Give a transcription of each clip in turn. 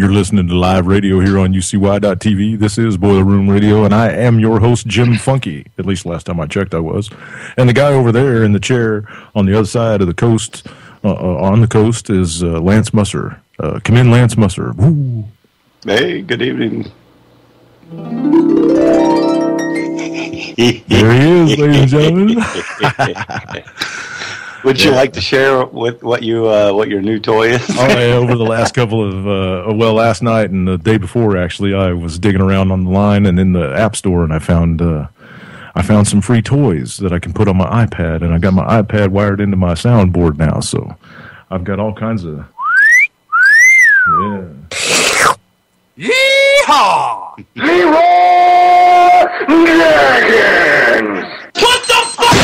You're listening to live radio here on UCY.TV. This is Boiler Room Radio, and I am your host, Jim Funke. At least last time I checked, I was. And the guy over there in the chair on the other side of the coast, on the coast, is Lance Musser. Come in, Lance Musser. Woo. Hey, good evening. There he is, ladies and gentlemen. Would you like to share with what your new toy is? Oh, yeah, over the last couple of last night and the day before, actually, I was digging around on the line and in the App Store, and I found some free toys that I can put on my iPad, and I got my iPad wired into my soundboard now, so I've got all kinds of Yeehaw! Leroy Jenkins! What the fuck?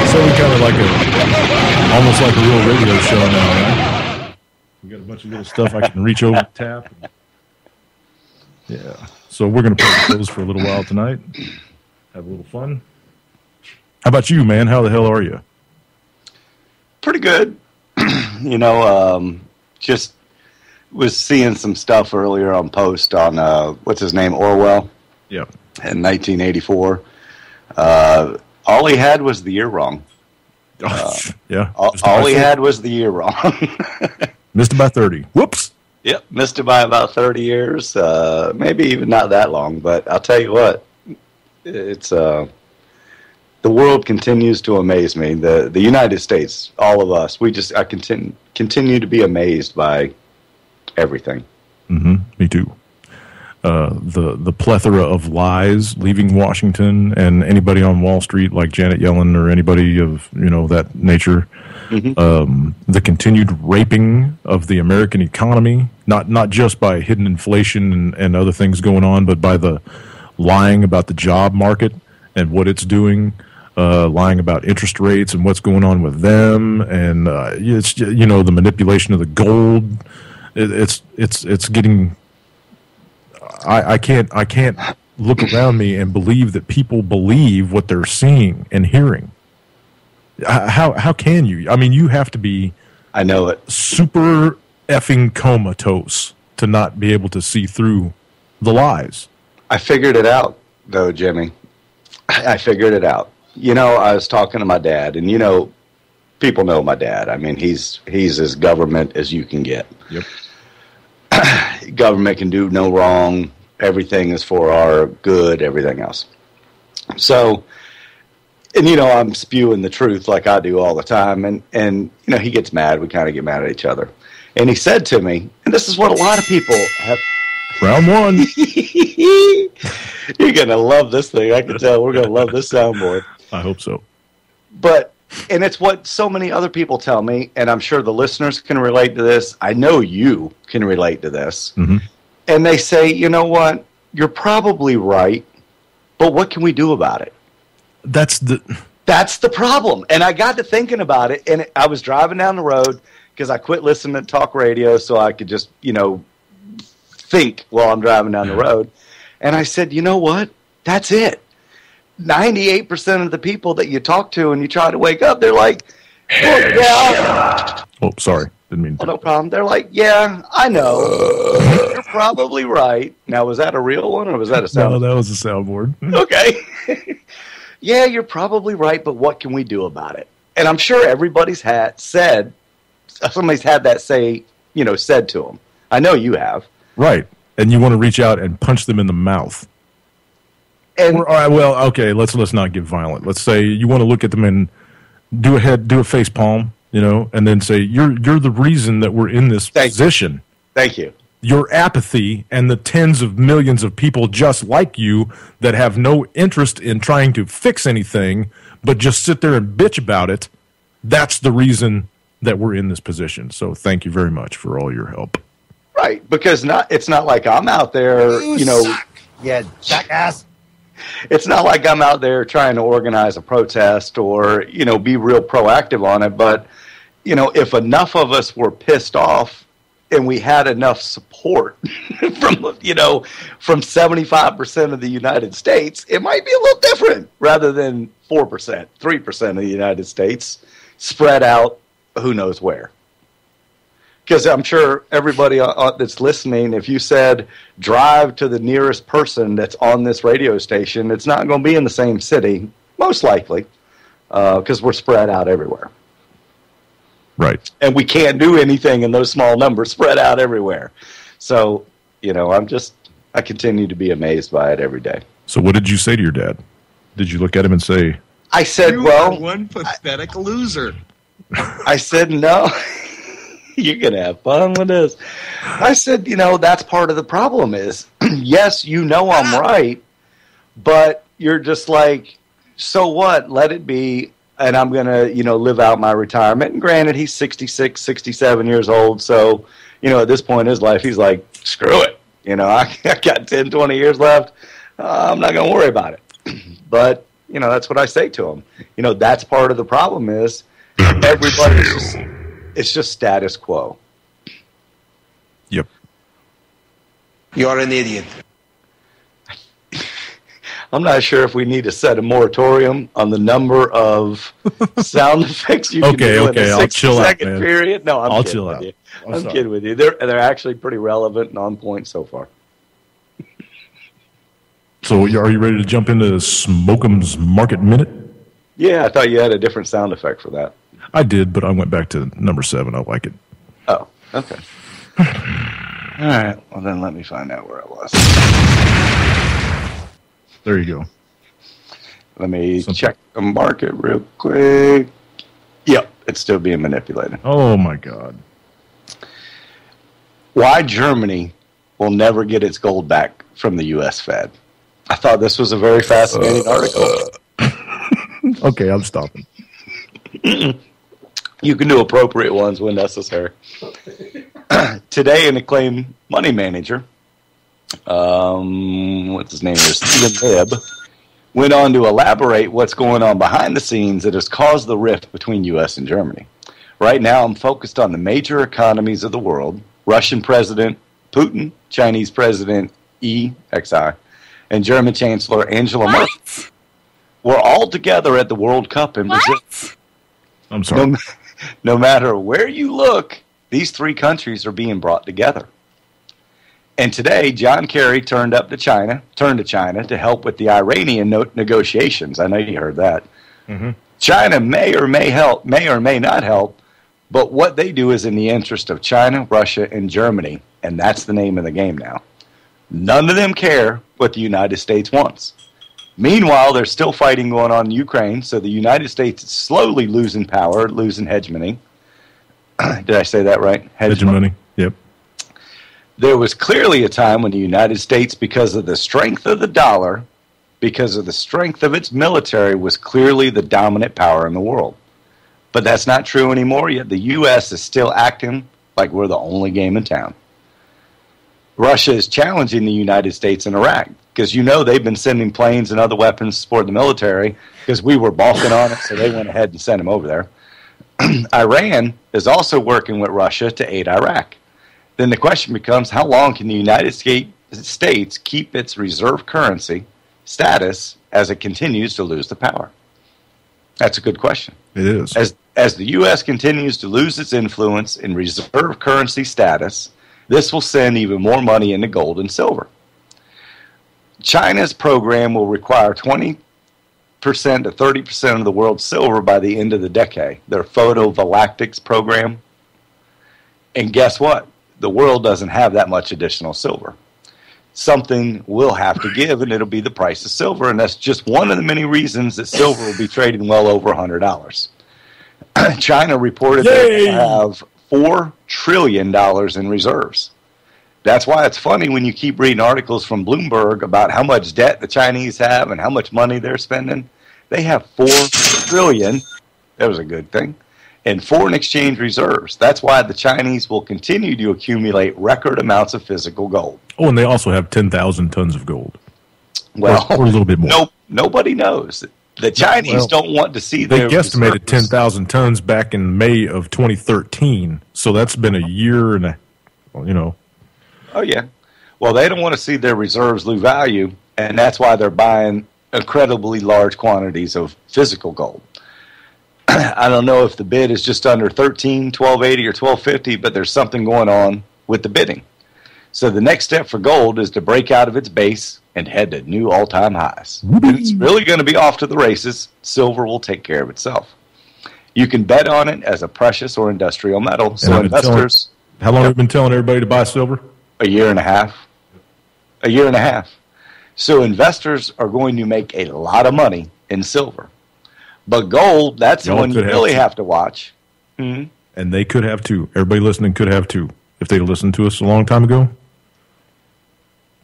So we kind of almost like a real radio show now, right? We got a bunch of little stuff I can reach over and tap. Yeah. So we're going to play those for a little while tonight. Have a little fun. How about you, man? How the hell are you? Pretty good. Just was seeing some stuff earlier on Post on, what's his name, Orwell? Yeah. In 1984. All he had was the year wrong. Yeah. All he had was the year wrong. Missed it by 30. Whoops. Yep, missed it by about 30 years. Maybe even not that long, but I'll tell you what, it's the world continues to amaze me. The United States, all of us, I continue to be amazed by everything. Mm-hmm. Me too. The plethora of lies leaving Washington, and anybody on Wall Street like Janet Yellen or anybody of that nature. Mm-hmm. The continued raping of the American economy, not just by hidden inflation and other things going on, but by the lying about the job market and what it's doing, lying about interest rates and what's going on with them, and it's the manipulation of the gold. It's getting. I can't look around me and believe that people believe what they're seeing and hearing. How can you? I mean, you have to be. I know it. Super effing comatose to not be able to see through the lies. I figured it out, though, Jimmy. I figured it out. I was talking to my dad, and people know my dad. I mean, he's as government as you can get. Yep. Government can do no wrong. Everything is for our good, everything else. So, and I'm spewing the truth like I do all the time, and he gets mad. We kind of get mad at each other. And he said to me, and this is what a lot of people have. Round one. You're going to love this thing. I can tell we're going to love this soundboard. I hope so. And it's what so many other people tell me, and I'm sure the listeners can relate to this. I know you can relate to this. Mm-hmm. And they say, you know what? You're probably right, but what can we do about it? That's the problem. And I got to thinking about it, and I was driving down the road because I quit listening to talk radio so I could just, think while I'm driving down the road. And I said, you know what? That's it. 98% of the people that you talk to and you try to wake up, they're like, well, yeah. Oh, sorry. Didn't mean to. No problem. They're like, yeah, I know. You're probably right. Now, was that a real one or was that a sound? No, that was a soundboard. Okay. Yeah, you're probably right, but what can we do about it? And I'm sure somebody's had that said to them. I know you have. Right. And you want to reach out and punch them in the mouth. And all right, well, okay, let's not get violent. Let's say you want to look at them and do a face palm, and then say you're the reason that we're in this position. Thank you. Your apathy and the tens of millions of people just like you that have no interest in trying to fix anything, but just sit there and bitch about it. That's the reason that we're in this position. So thank you very much for all your help. Right, because it's not like I'm out there, Suck, you jackass. It's not like I'm out there trying to organize a protest or, be real proactive on it. But, if enough of us were pissed off and we had enough support from 75% of the United States, it might be a little different rather than 4%, 3% of the United States spread out who knows where. because I'm sure everybody that's listening, if you said drive to the nearest person that's on this radio station, it's not going to be in the same city, most likely, because we're spread out everywhere. Right. And we can't do anything in those small numbers spread out everywhere. So, I continue to be amazed by it every day. So what did you say to your dad? Did you look at him and say... I said, you well... are one pathetic loser. I said, no. You're going to have fun with this. I said, that's part of the problem is, yes, I'm right, but you're just like, so what? Let it be, and I'm going to, live out my retirement. And granted, he's 66, 67 years old, so, at this point in his life, he's like, screw it. I got 10, 20 years left. I'm not going to worry about it. But, that's what I say to him. That's part of the problem is everybody's it's just status quo. Yep. You're an idiot. I'm not sure if we need to set a moratorium on the number of sound effects you can do in a 60-second period. No, I'm kidding with you. I'm kidding with you. They're actually pretty relevant and on point so far. So are you ready to jump into Smoke'em's Market Minute? Yeah, I thought you had a different sound effect for that. I did, but I went back to number 7. I like it. Oh, okay. All right. Well, then let me find out where I was. There you go. Let me check the market real quick. Yep, it's still being manipulated. Oh, my God. Why Germany will never get its gold back from the U.S. Fed. I thought this was a very fascinating article. Okay, I'm stopping. You can do appropriate ones when necessary. Today, an acclaimed money manager, what's his name here, Stephen Webb, went on to elaborate what's going on behind the scenes that has caused the rift between U.S. and Germany. Right now, I'm focused on the major economies of the world, Russian President Putin, Chinese President Xi, and German Chancellor Angela Merkel. We're all together at the World Cup in Brazil. I'm sorry. No matter where you look, these three countries are being brought together. And today, John Kerry turned to China to help with the Iranian negotiations. I know you heard that. Mm-hmm. China may or may not help, but what they do is in the interest of China, Russia, and Germany, and that's the name of the game now. None of them care what the United States wants. Meanwhile, there's still fighting going on in Ukraine, so the United States is slowly losing power, losing hegemony. Did I say that right? Hegemony, yep. There was clearly a time when the United States, because of the strength of the dollar, because of the strength of its military, was clearly the dominant power in the world. But that's not true anymore, yet the U.S. is still acting like we're the only game in town. Russia is challenging the United States in Iraq because they've been sending planes and other weapons to support the military because we were balking on it, so they went ahead and sent them over there. Iran is also working with Russia to aid Iraq. Then the question becomes, how long can the United States keep its reserve currency status as it continues to lose the power? That's a good question. It is. As the U.S. continues to lose its influence in reserve currency status, this will send even more money into gold and silver. China's program will require 20% to 30% of the world's silver by the end of the decade, their photovoltaics program. And guess what? The world doesn't have that much additional silver. Something will have to give, and it'll be the price of silver, and that's just one of the many reasons that silver will be trading well over $100. China reported they have $4 trillion in reserves. That's why it's funny when you keep reading articles from Bloomberg about how much debt the Chinese have and how much money they're spending. They have $4 trillion. That was a good thing. In foreign exchange reserves. That's why the Chinese will continue to accumulate record amounts of physical gold. Oh, and they also have 10,000 tons of gold. Well, or a little bit more. Nobody knows. The Chinese don't want to see their guesstimated reserves. 10,000 tons back in May of 2013. So that's been a year and Oh, yeah. Well, they don't want to see their reserves lose value, and that's why they're buying incredibly large quantities of physical gold. I don't know if the bid is just under 13, 1280 or 1250, but there's something going on with the bidding. So the next step for gold is to break out of its base and head to new all-time highs. It's really going to be off to the races. Silver will take care of itself. You can bet on it as a precious or industrial metal. So investors... How long have we been telling everybody to buy silver? A year and a half. A year and a half. So investors are going to make a lot of money in silver. But gold, that's the one you really have to watch. Mm-hmm. And they could have too. Everybody listening could have too. If they'd listened to us a long time ago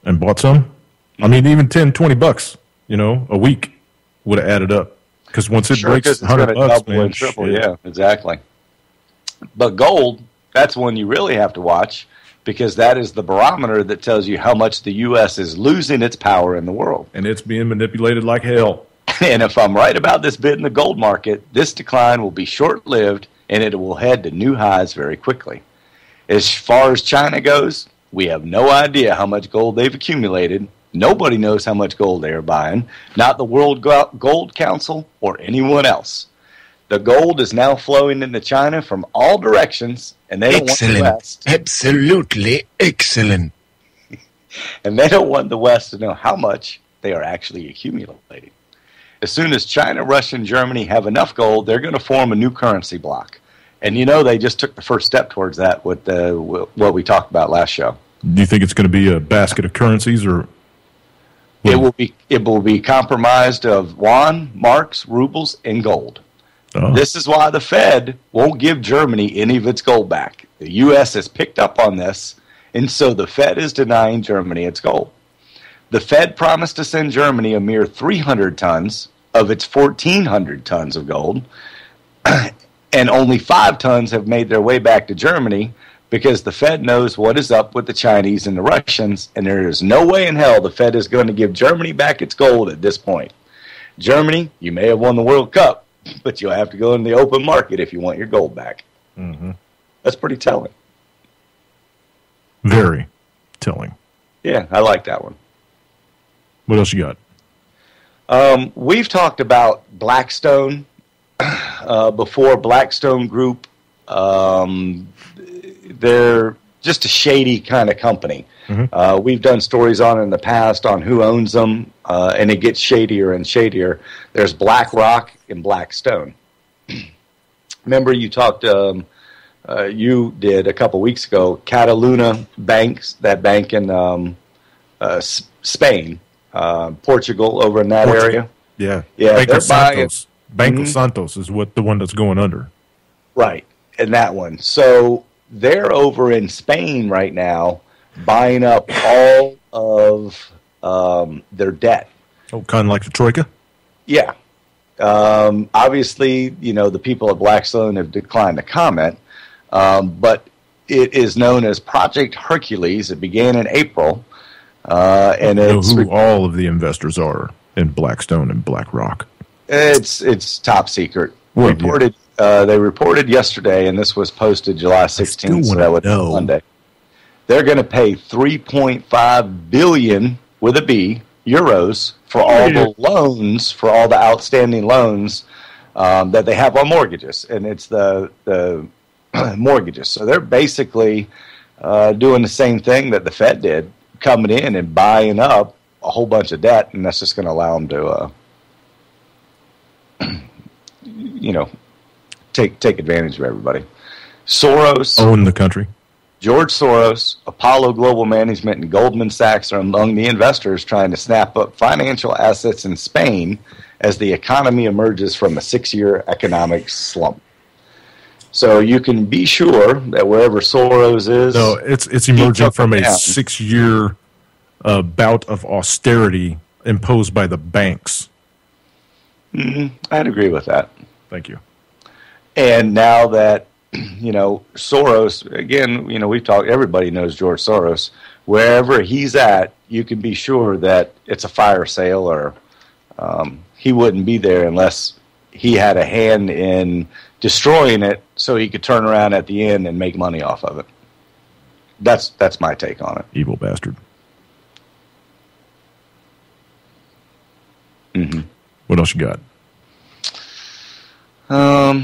and bought some. I mean, even $10-20, a week would have added up. Because once it breaks $100, man, triple, yeah, exactly. But gold, that's one you really have to watch, because that is the barometer that tells you how much the U.S. is losing its power in the world. And it's being manipulated like hell. And if I'm right about this bit in the gold market, this decline will be short-lived, and it will head to new highs very quickly. As far as China goes, we have no idea how much gold they've accumulated. Nobody knows how much gold they are buying, not the World Gold Council or anyone else. The gold is now flowing into China from all directions, and they don't want the West. Absolutely excellent. And they don't want the West to know how much they are actually accumulating. As soon as China, Russia, and Germany have enough gold, they're going to form a new currency bloc. And they just took the first step towards that with what we talked about last show. Do you think it's going to be a basket of currencies, or it will be compromised of yuan, marks, rubles, and gold. Oh. This is why the Fed won't give Germany any of its gold back. The U.S. has picked up on this, and so the Fed is denying Germany its gold. The Fed promised to send Germany a mere 300 tons of its 1,400 tons of gold, and only 5 tons have made their way back to Germany because the Fed knows what is up with the Chinese and the Russians, and there is no way in hell the Fed is going to give Germany back its gold at this point. Germany, you may have won the World Cup, but you'll have to go in the open market if you want your gold back. Mm-hmm. That's pretty telling. Very telling. Yeah, I like that one. What else you got? We've talked about Blackstone before. Blackstone Group, they're just a shady kind of company. Mm-hmm. We've done stories on it in the past on who owns them, and it gets shadier and shadier. There's BlackRock and Blackstone. Remember you talked, you did a couple weeks ago, Cataluna Banks, that bank in Spain, Portugal, over in that area. Yeah. Bank of Santos. Bank of Santos is the one that's going under. Right, and that one. So they're over in Spain right now buying up all of their debt. Oh, kind of like the Troika? Yeah. Obviously, the people at Blackstone have declined to comment, but it is known as Project Hercules. It began in April. And I know who all of the investors are in Blackstone and BlackRock. It's top secret. They reported yesterday, and this was posted July 16th, so that would be Monday. They're going to pay 3.5 billion with a B euros for all the loans, for all the outstanding loans that they have on mortgages, and it's the mortgages. So they're basically doing the same thing that the Fed did, coming in and buying up a whole bunch of debt, and that's just going to allow them to, take advantage of everybody. Soros own the country. George Soros, Apollo Global Management, and Goldman Sachs are among the investors trying to snap up financial assets in Spain as the economy emerges from a 6-year economic slump. So you can be sure that wherever Soros is... No, it's emerging from a 6-year bout of austerity imposed by the banks. Mm-hmm. I'd agree with that. Thank you. And now that, Soros, again, we've talked, everybody knows George Soros. Wherever he's at, you can be sure that it's a fire sale, or he wouldn't be there unless he had a hand in destroying it so he could turn around at the end and make money off of it. That's my take on it. Evil bastard. Mm-hmm. What else you got? Do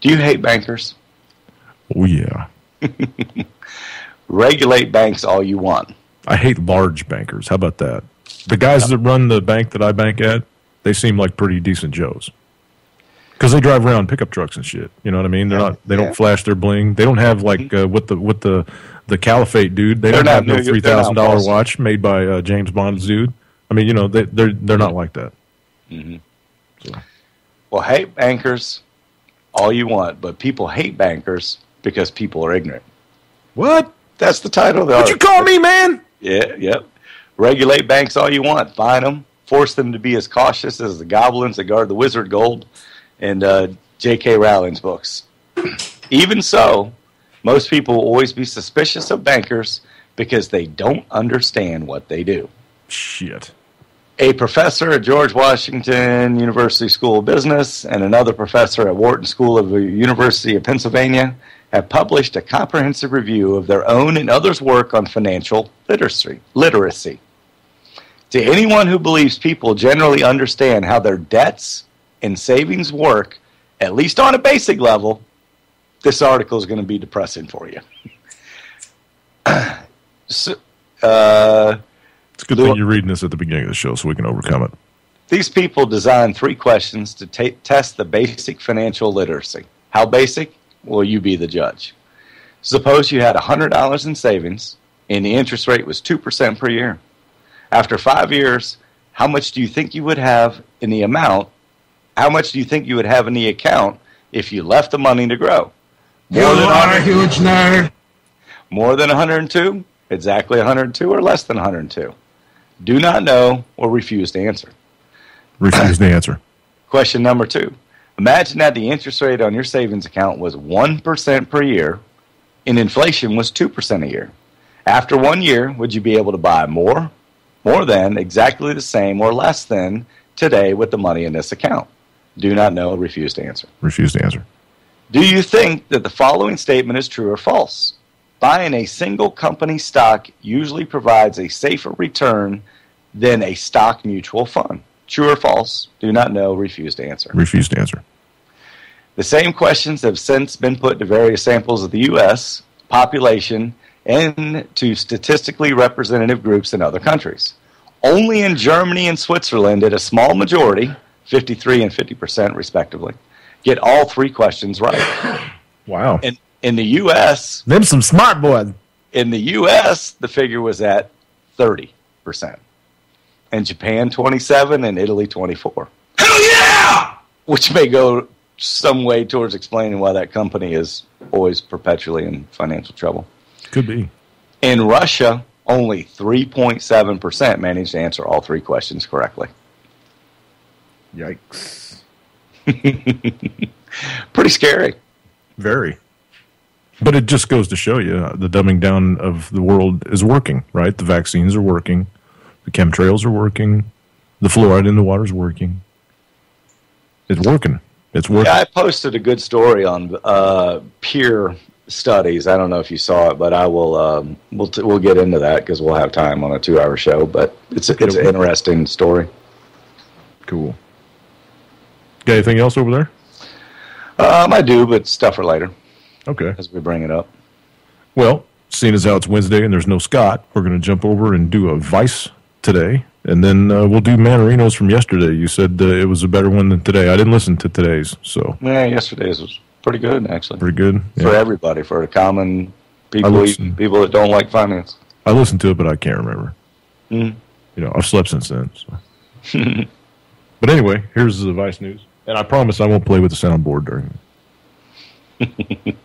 you hate bankers? Oh, yeah. Regulate banks all you want. I hate large bankers. How about that? The guys that run the bank that I bank at, they seem like pretty decent Joes. Because they drive around pickup trucks and shit. You know what I mean? They're not. They don't flash their bling. They don't have like what the Caliphate dude. They don't have no $3,000 watch made by James Bond's dude. I mean, you know, they're not like that. Mm-hmm. So. Well, hate bankers all you want, but people hate bankers because people are ignorant. What? That's the title of the article. What you call me, man? Yeah, yep. Regulate banks all you want. Fine them. Force them to be as cautious as the goblins that guard the wizard gold and J.K. Rowling's books. Even so, most people will always be suspicious of bankers because they don't understand what they do. Shit. A professor at George Washington University School of Business and another professor at Wharton School of the University of Pennsylvania have published a comprehensive review of their own and others' work on financial literacy. To anyone who believes people generally understand how their debts and savings work, at least on a basic level, this article is going to be depressing for you. It's a good thing you're reading this at the beginning of the show so we can overcome it. These people designed 3 questions to test the basic financial literacy. How basic? Well, you be the judge. Suppose you had $100 in savings and the interest rate was 2% per year. After 5 years, how much do you think you would have in the amount? How much do you think you would have in the account if you left the money to grow? You are a huge nerd. More than 102? Exactly 102 or less than 102? Do not know or refuse to answer. Refuse to answer. Question number 2. Imagine that the interest rate on your savings account was 1% per year and inflation was 2% a year. After 1 year, would you be able to buy more than, exactly the same, or less than today with the money in this account? Do not know, refuse to answer. Refuse to answer. Do you think that the following statement is true or false? Buying a single company stock usually provides a safer return than a stock mutual fund. True or false? Do not know, refuse to answer. Refuse to answer. The same questions have since been put to various samples of the U.S. population and to statistically representative groups in other countries. Only in Germany and Switzerland did a small majority, 53 and 50% respectively, get all 3 questions right. Wow. In the U.S., them some smart boys. In the U.S., the figure was at 30%. In Japan, 27%, and Italy, 24%. Hell yeah! Which may go some way towards explaining why that company is always perpetually in financial trouble. Could be. In Russia, only 3.7% managed to answer all 3 questions correctly. Yikes. Pretty scary. Very. But it just goes to show you the dumbing down of the world is working, right? The vaccines are working. The chemtrails are working. The fluoride in the water is working. It's working. It's working. Yeah, I posted a good story on peer studies. I don't know if you saw it, but I will. We'll get into that because we'll have time on a 2-hour show. But it's an interesting story. Cool. Got anything else over there? I do, but stuff for later. Okay. As we bring it up. Well, seeing as how it's Wednesday and there's no Scott, we're going to jump over and do a Vice today, and then we'll do Manarinos from yesterday. You said it was a better one than today. I didn't listen to today's, so. Yeah, yesterday's was pretty good, actually. Pretty good? Yeah. For everybody, for the common people, people that don't like finance. I listened to it, but I can't remember. Mm. You know, I've slept since then. So. But anyway, here's the Vice News. And I promise I won't play with the soundboard during it.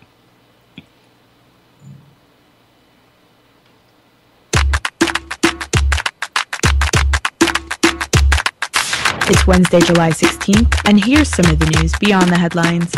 It's Wednesday, July 16th, and here's some of the news beyond the headlines.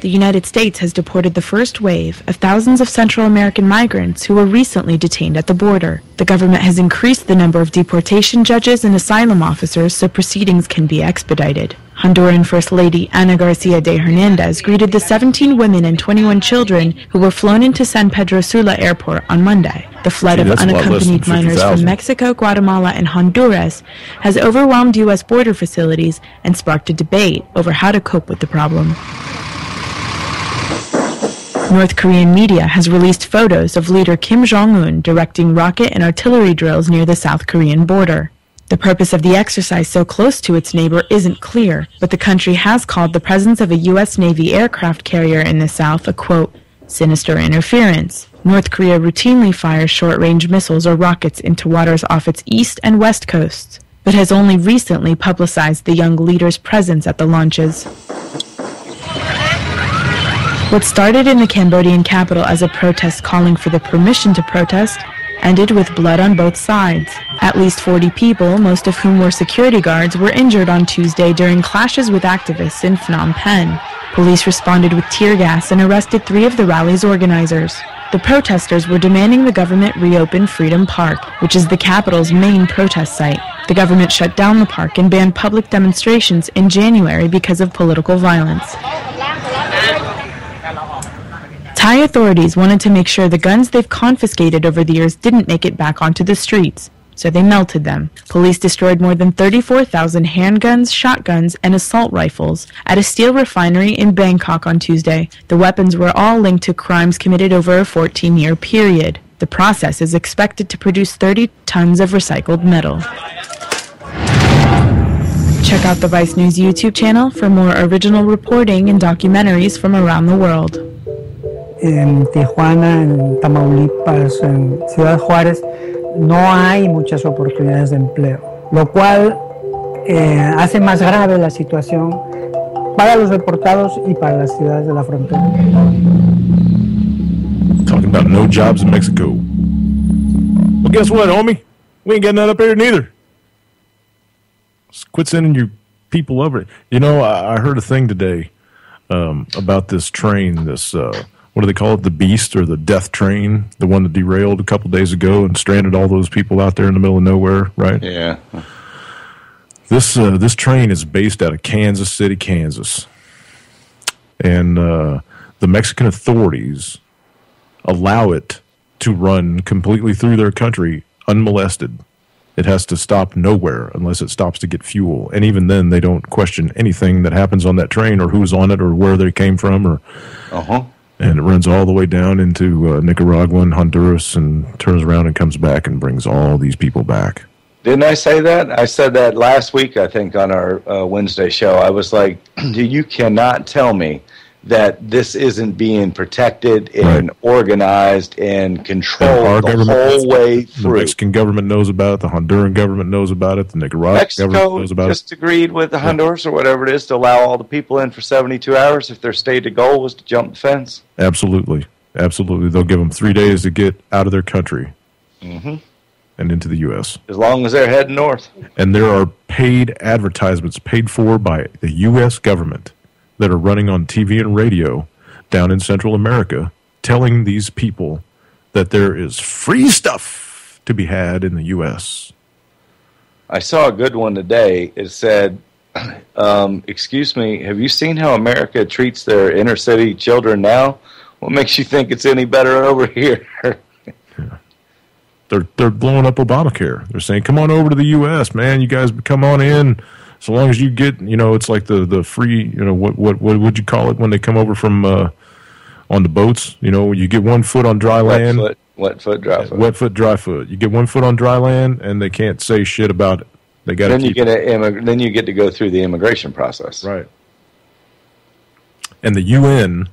The United States has deported the first wave of thousands of Central American migrants who were recently detained at the border. The government has increased the number of deportation judges and asylum officers so proceedings can be expedited. Honduran First Lady Ana Garcia de Hernandez greeted the 17 women and 21 children who were flown into San Pedro Sula Airport on Monday. The flood of unaccompanied minors from Mexico, Guatemala, and Honduras has overwhelmed U.S. border facilities and sparked a debate over how to cope with the problem. North Korean media has released photos of leader Kim Jong-un directing rocket and artillery drills near the South Korean border. The purpose of the exercise so close to its neighbor isn't clear, but the country has called the presence of a U.S. Navy aircraft carrier in the south a, quote, sinister interference. North Korea routinely fires short-range missiles or rockets into waters off its east and west coasts, but has only recently publicized the young leader's presence at the launches. What started in the Cambodian capital as a protest calling for the permission to protest ended with blood on both sides. At least 40 people, most of whom were security guards, were injured on Tuesday during clashes with activists in Phnom Penh. Police responded with tear gas and arrested 3 of the rally's organizers. The protesters were demanding the government reopen Freedom Park, which is the capital's main protest site. The government shut down the park and banned public demonstrations in January because of political violence. Thai authorities wanted to make sure the guns they've confiscated over the years didn't make it back onto the streets, so they melted them. Police destroyed more than 34,000 handguns, shotguns, and assault rifles at a steel refinery in Bangkok on Tuesday. The weapons were all linked to crimes committed over a 14-year period. The process is expected to produce 30 tons of recycled metal. Check out the Vice News YouTube channel for more original reporting and documentaries from around the world. En Tijuana, en Tamaulipas, en Ciudad Juárez, no hay muchas oportunidades de empleo, lo cual hace más grave la situación para los deportados y para las ciudades de la frontera. Talking about no jobs in Mexico. Well, guess what, homie? We ain't got none up here neither. Just quit sending your people over. You know, I heard a thing today about this train, this... what do they call it? The Beast or the Death Train, the one that derailed a couple days ago and stranded all those people out there in the middle of nowhere, right? Yeah. This train is based out of Kansas City, Kansas, and the Mexican authorities allow it to run completely through their country unmolested. It has to stop nowhere unless it stops to get fuel, and even then, they don't question anything that happens on that train or who's on it or where they came from or. And it runs all the way down into Nicaragua and Honduras and turns around and comes back and brings all these people back. Didn't I say that? I said that last week, I think, on our Wednesday show. I was like, you cannot tell me that this isn't being protected and organized and controlled the whole way through. The Mexican government knows about it. The Honduran government knows about it. The Nicaraguan government knows about it. Mexico just agreed with the Honduras or whatever it is to allow all the people in for 72 hours if their stated goal was to jump the fence. Absolutely. Absolutely. They'll give them 3 days to get out of their country and into the U.S. As long as they're heading north. And there are paid advertisements paid for by the U.S. government that are running on TV and radio down in Central America, telling these people that there is free stuff to be had in the U.S. I saw a good one today. It said, excuse me, have you seen how America treats their inner city children now? What makes you think it's any better over here? They're blowing up Obamacare. They're saying, come on over to the U.S., man. You guys come on in. So long as you get, it's like the free, what would you call it when they come over from on the boats? You get 1 foot on dry land. Wet foot, dry foot. Wet foot, dry foot. You get 1 foot on dry land, and they can't say shit about it. They got then you get to go through the immigration process, right? And the UN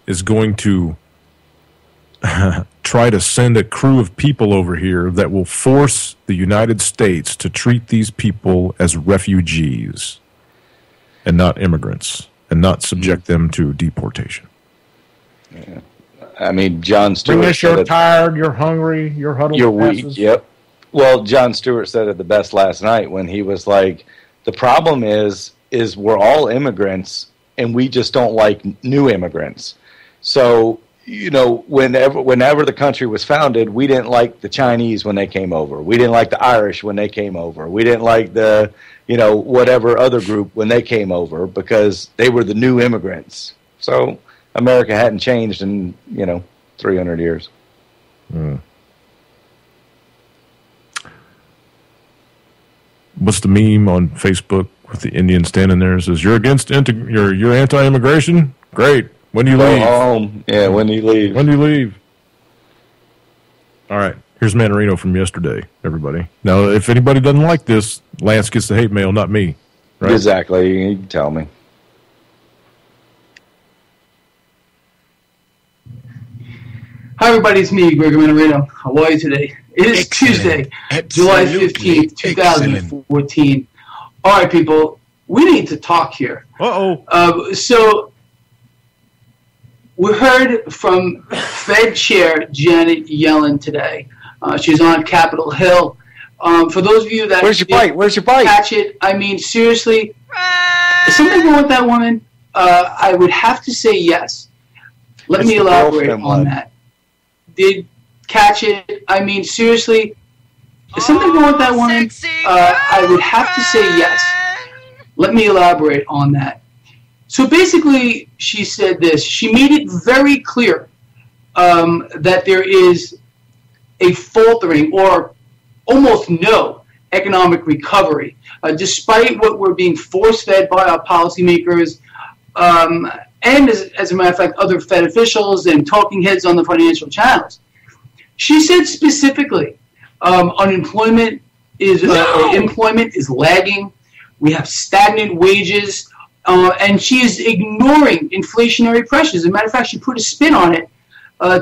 is going to try to send a crew of people over here that will force the United States to treat these people as refugees and not immigrants and not subject them to deportation. Yeah. I mean, Jon Stewart Unless you're tired, you're hungry, you're huddled. You're weak, yep. Well, Jon Stewart said it the best last night when he was like, the problem is we're all immigrants and we just don't like new immigrants. So, whenever the country was founded, we didn't like the Chinese when they came over. We didn't like the Irish when they came over. We didn't like the, whatever other group when they came over because they were the new immigrants. So America hadn't changed in, 300 years. what's the meme on Facebook with the Indian standing there? It says, "You're against you're anti-immigration? Great. When do you leave? Home. Yeah, when do you leave? When do you leave?" All right. Here's Manarino from yesterday, everybody. Now, if anybody doesn't like this, Lance gets the hate mail, not me. Right? Exactly. You can tell me. Hi, everybody. It's me, Gregor Manarino. How are you today? It is Tuesday, July 15th, 2014. All right, people. We need to talk here. So we heard from Fed Chair Janet Yellen today. She's on Capitol Hill. For those of you that Where's your bike? Catch it. I mean, seriously, is something wrong with that woman? I would have to say yes. Let me elaborate on that. Did catch it? I mean, seriously, is something wrong with that woman? I would have to say yes. Let me elaborate on that. So basically, she said this. She made it very clear that there is a faltering or almost no economic recovery, despite what we're being force-fed by our policymakers and, as a matter of fact, other Fed officials and talking heads on the financial channels. She said specifically, employment is lagging. We have stagnant wages, and she is ignoring inflationary pressures. As a matter of fact, she put a spin on it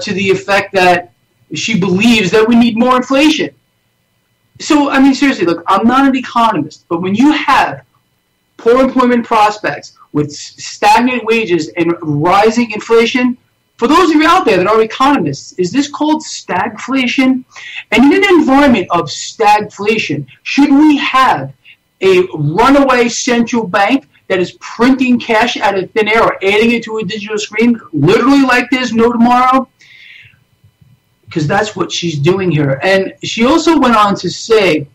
to the effect that she believes that we need more inflation. So, I mean, seriously, look, I'm not an economist, but when you have poor employment prospects with stagnant wages and rising inflation, for those of you out there that are economists, is this called stagflation? And in an environment of stagflation, should we have a runaway central bank that is printing cash out of thin air or adding it to a digital screen, literally like there's no tomorrow? Because that's what she's doing here. And she also went on to say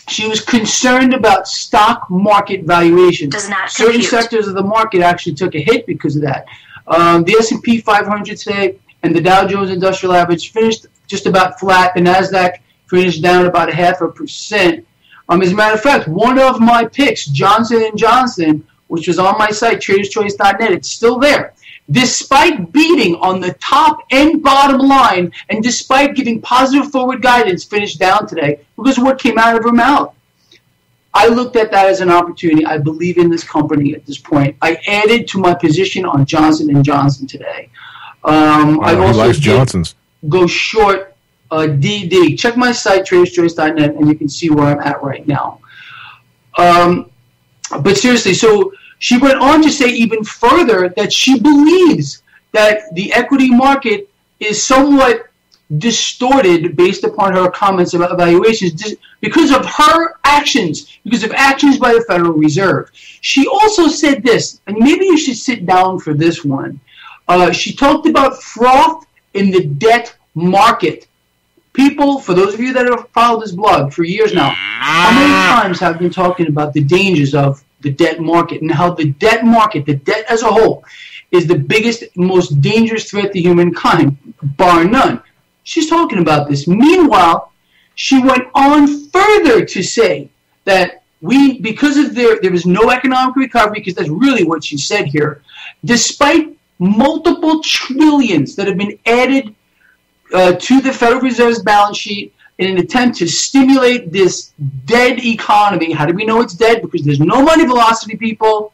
she was concerned about stock market valuations. Certain sectors of the market actually took a hit because of that. The S&P 500 today and the Dow Jones Industrial Average finished just about flat. The NASDAQ finished down about 0.5%. As a matter of fact, one of my picks, Johnson & Johnson, which was on my site, traderschoice.net, it's still there. Despite beating on the top and bottom line, and despite giving positive forward guidance, finished down today because of what came out of her mouth. I looked at that as an opportunity. I believe in this company at this point. I added to my position on Johnson & Johnson today. I also Johnson's. Go short DD. Check my site, traderschoice.net, and you can see where I'm at right now. But seriously, so she went on to say even further that she believes that the equity market is somewhat distorted based upon her comments about valuations because of her actions, because of actions by the Federal Reserve. She also said this, and maybe you should sit down for this one. She talked about froth in the debt market. People, for those of you that have followed this blog for years now, how many times have I been talking about the dangers of the debt market and how the debt market, the debt as a whole, is the biggest, most dangerous threat to humankind, bar none. She's talking about this. Meanwhile, she went on further to say that because of there is no economic recovery, because that's really what she said here, despite multiple trillions that have been added to the Federal Reserve's balance sheet in an attempt to stimulate this dead economy. How do we know it's dead? Because there's no money velocity, people.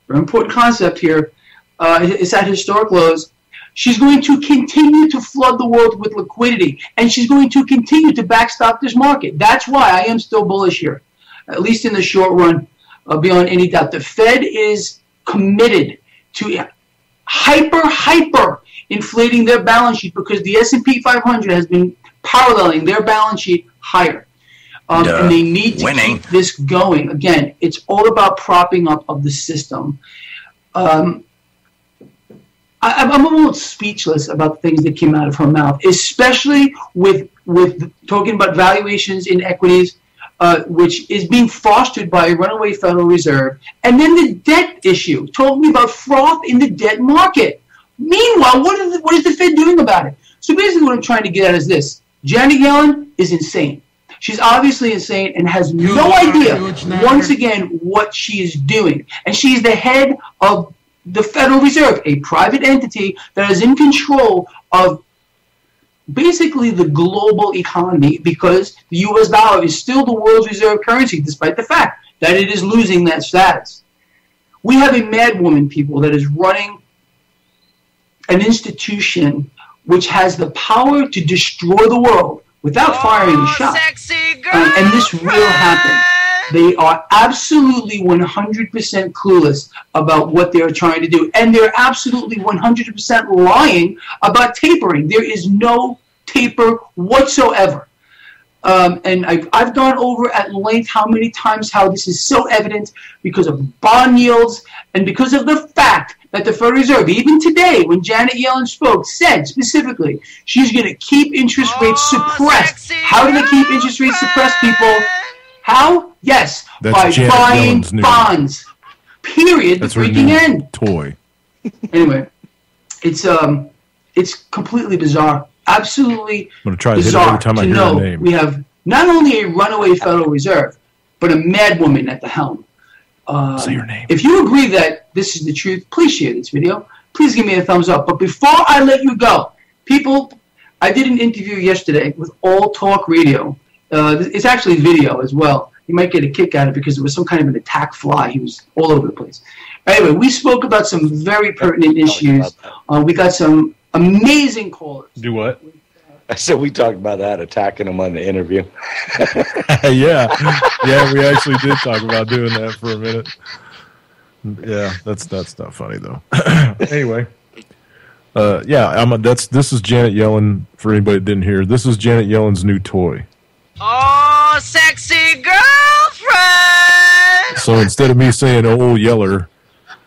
Very important concept here. It's at historic lows. She's going to continue to flood the world with liquidity, and she's going to continue to backstop this market. That's why I am still bullish here, at least in the short run, beyond any doubt. The Fed is committed to hyper inflating their balance sheet because the S&P 500 has been paralleling their balance sheet higher. And they need to keep this going. Again, it's all about propping up of the system. I'm a little speechless about the things that came out of her mouth, especially with talking about valuations in equities, which is being fostered by a runaway Federal Reserve, and then the debt issue, talking about froth in the debt market. Meanwhile, what is the Fed doing about it? So basically what I'm trying to get at is this. Janet Yellen is insane. She's obviously insane and has no idea, once again, what she is doing. And she's the head of the Federal Reserve, a private entity that is in control of basically the global economy, because the U.S. dollar is still the world's reserve currency, despite the fact that it is losing that status. We have a madwoman, people, that is running an institution which has the power to destroy the world without firing a shot. And this will happen. They are absolutely 100% clueless about what they're trying to do. And they're absolutely 100% lying about tapering. There is no taper whatsoever. And I've gone over at length how many times how this is so evident because of bond yields and because of the fact that the Federal Reserve, even today when Janet Yellen spoke, said specifically she's going to keep interest rates suppressed. How do they keep interest rates suppressed, people? How? Yes, that's by Janet buying Yellen's new bonds. Period. That's the her freaking new end. Toy. Anyway, it's completely bizarre. Absolutely I'm going to try to hit it bizarre every time I to hear know her name. we have not only a runaway Federal Reserve, but a madwoman at the helm. Say your name. If you agree that this is the truth, please share this video. Please give me a thumbs up. But before I let you go, people, I did an interview yesterday with All Talk Radio. It's actually video as well. You might get a kick out of it because it was some kind of an attack fly. He was all over the place. Anyway, we spoke about some very pertinent issues. We got some amazing callers. Do what? I said we talked about that, attacking him on the interview. Yeah, we actually did talk about doing that for a minute. Yeah, that's not funny though. Anyway, this is Janet Yellen. For anybody that didn't hear, this is Janet Yellen's new toy. Oh, sexy girlfriend! So instead of me saying "Oh Yeller,"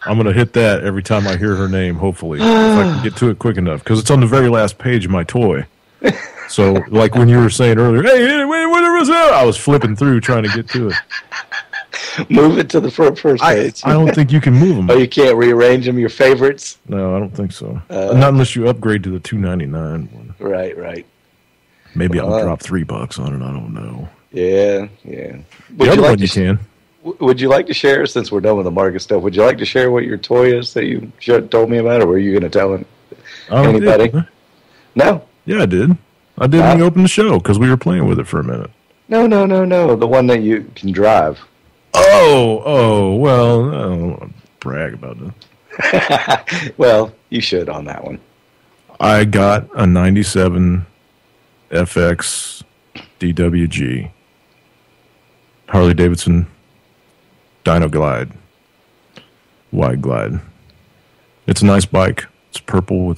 I'm going to hit that every time I hear her name. Hopefully, if I can get to it quick enough, because it's on the very last page of my toy. So, like when you were saying earlier, hey, wait, what was that? I was flipping through trying to get to it. Move it to the first page. I don't think you can move them. Oh, you can't rearrange them, your favorites? No, I don't think so. Not unless you upgrade to the $2.99 one. Right. Maybe I'll drop $3 on it. I don't know. Yeah. The other one you can. Would you like to share, since we're done with the market stuff, would you like to share what your toy is that you told me about, or were you going to tell anybody? No? Yeah, I did. I did when you opened the show, because we were playing with it for a minute. No. The one that you can drive. Oh, well, I don't want to brag about it. Well, you should on that one. I got a 97 FX DWG Harley Davidson Dyno Glide, wide glide. It's a nice bike. It's purple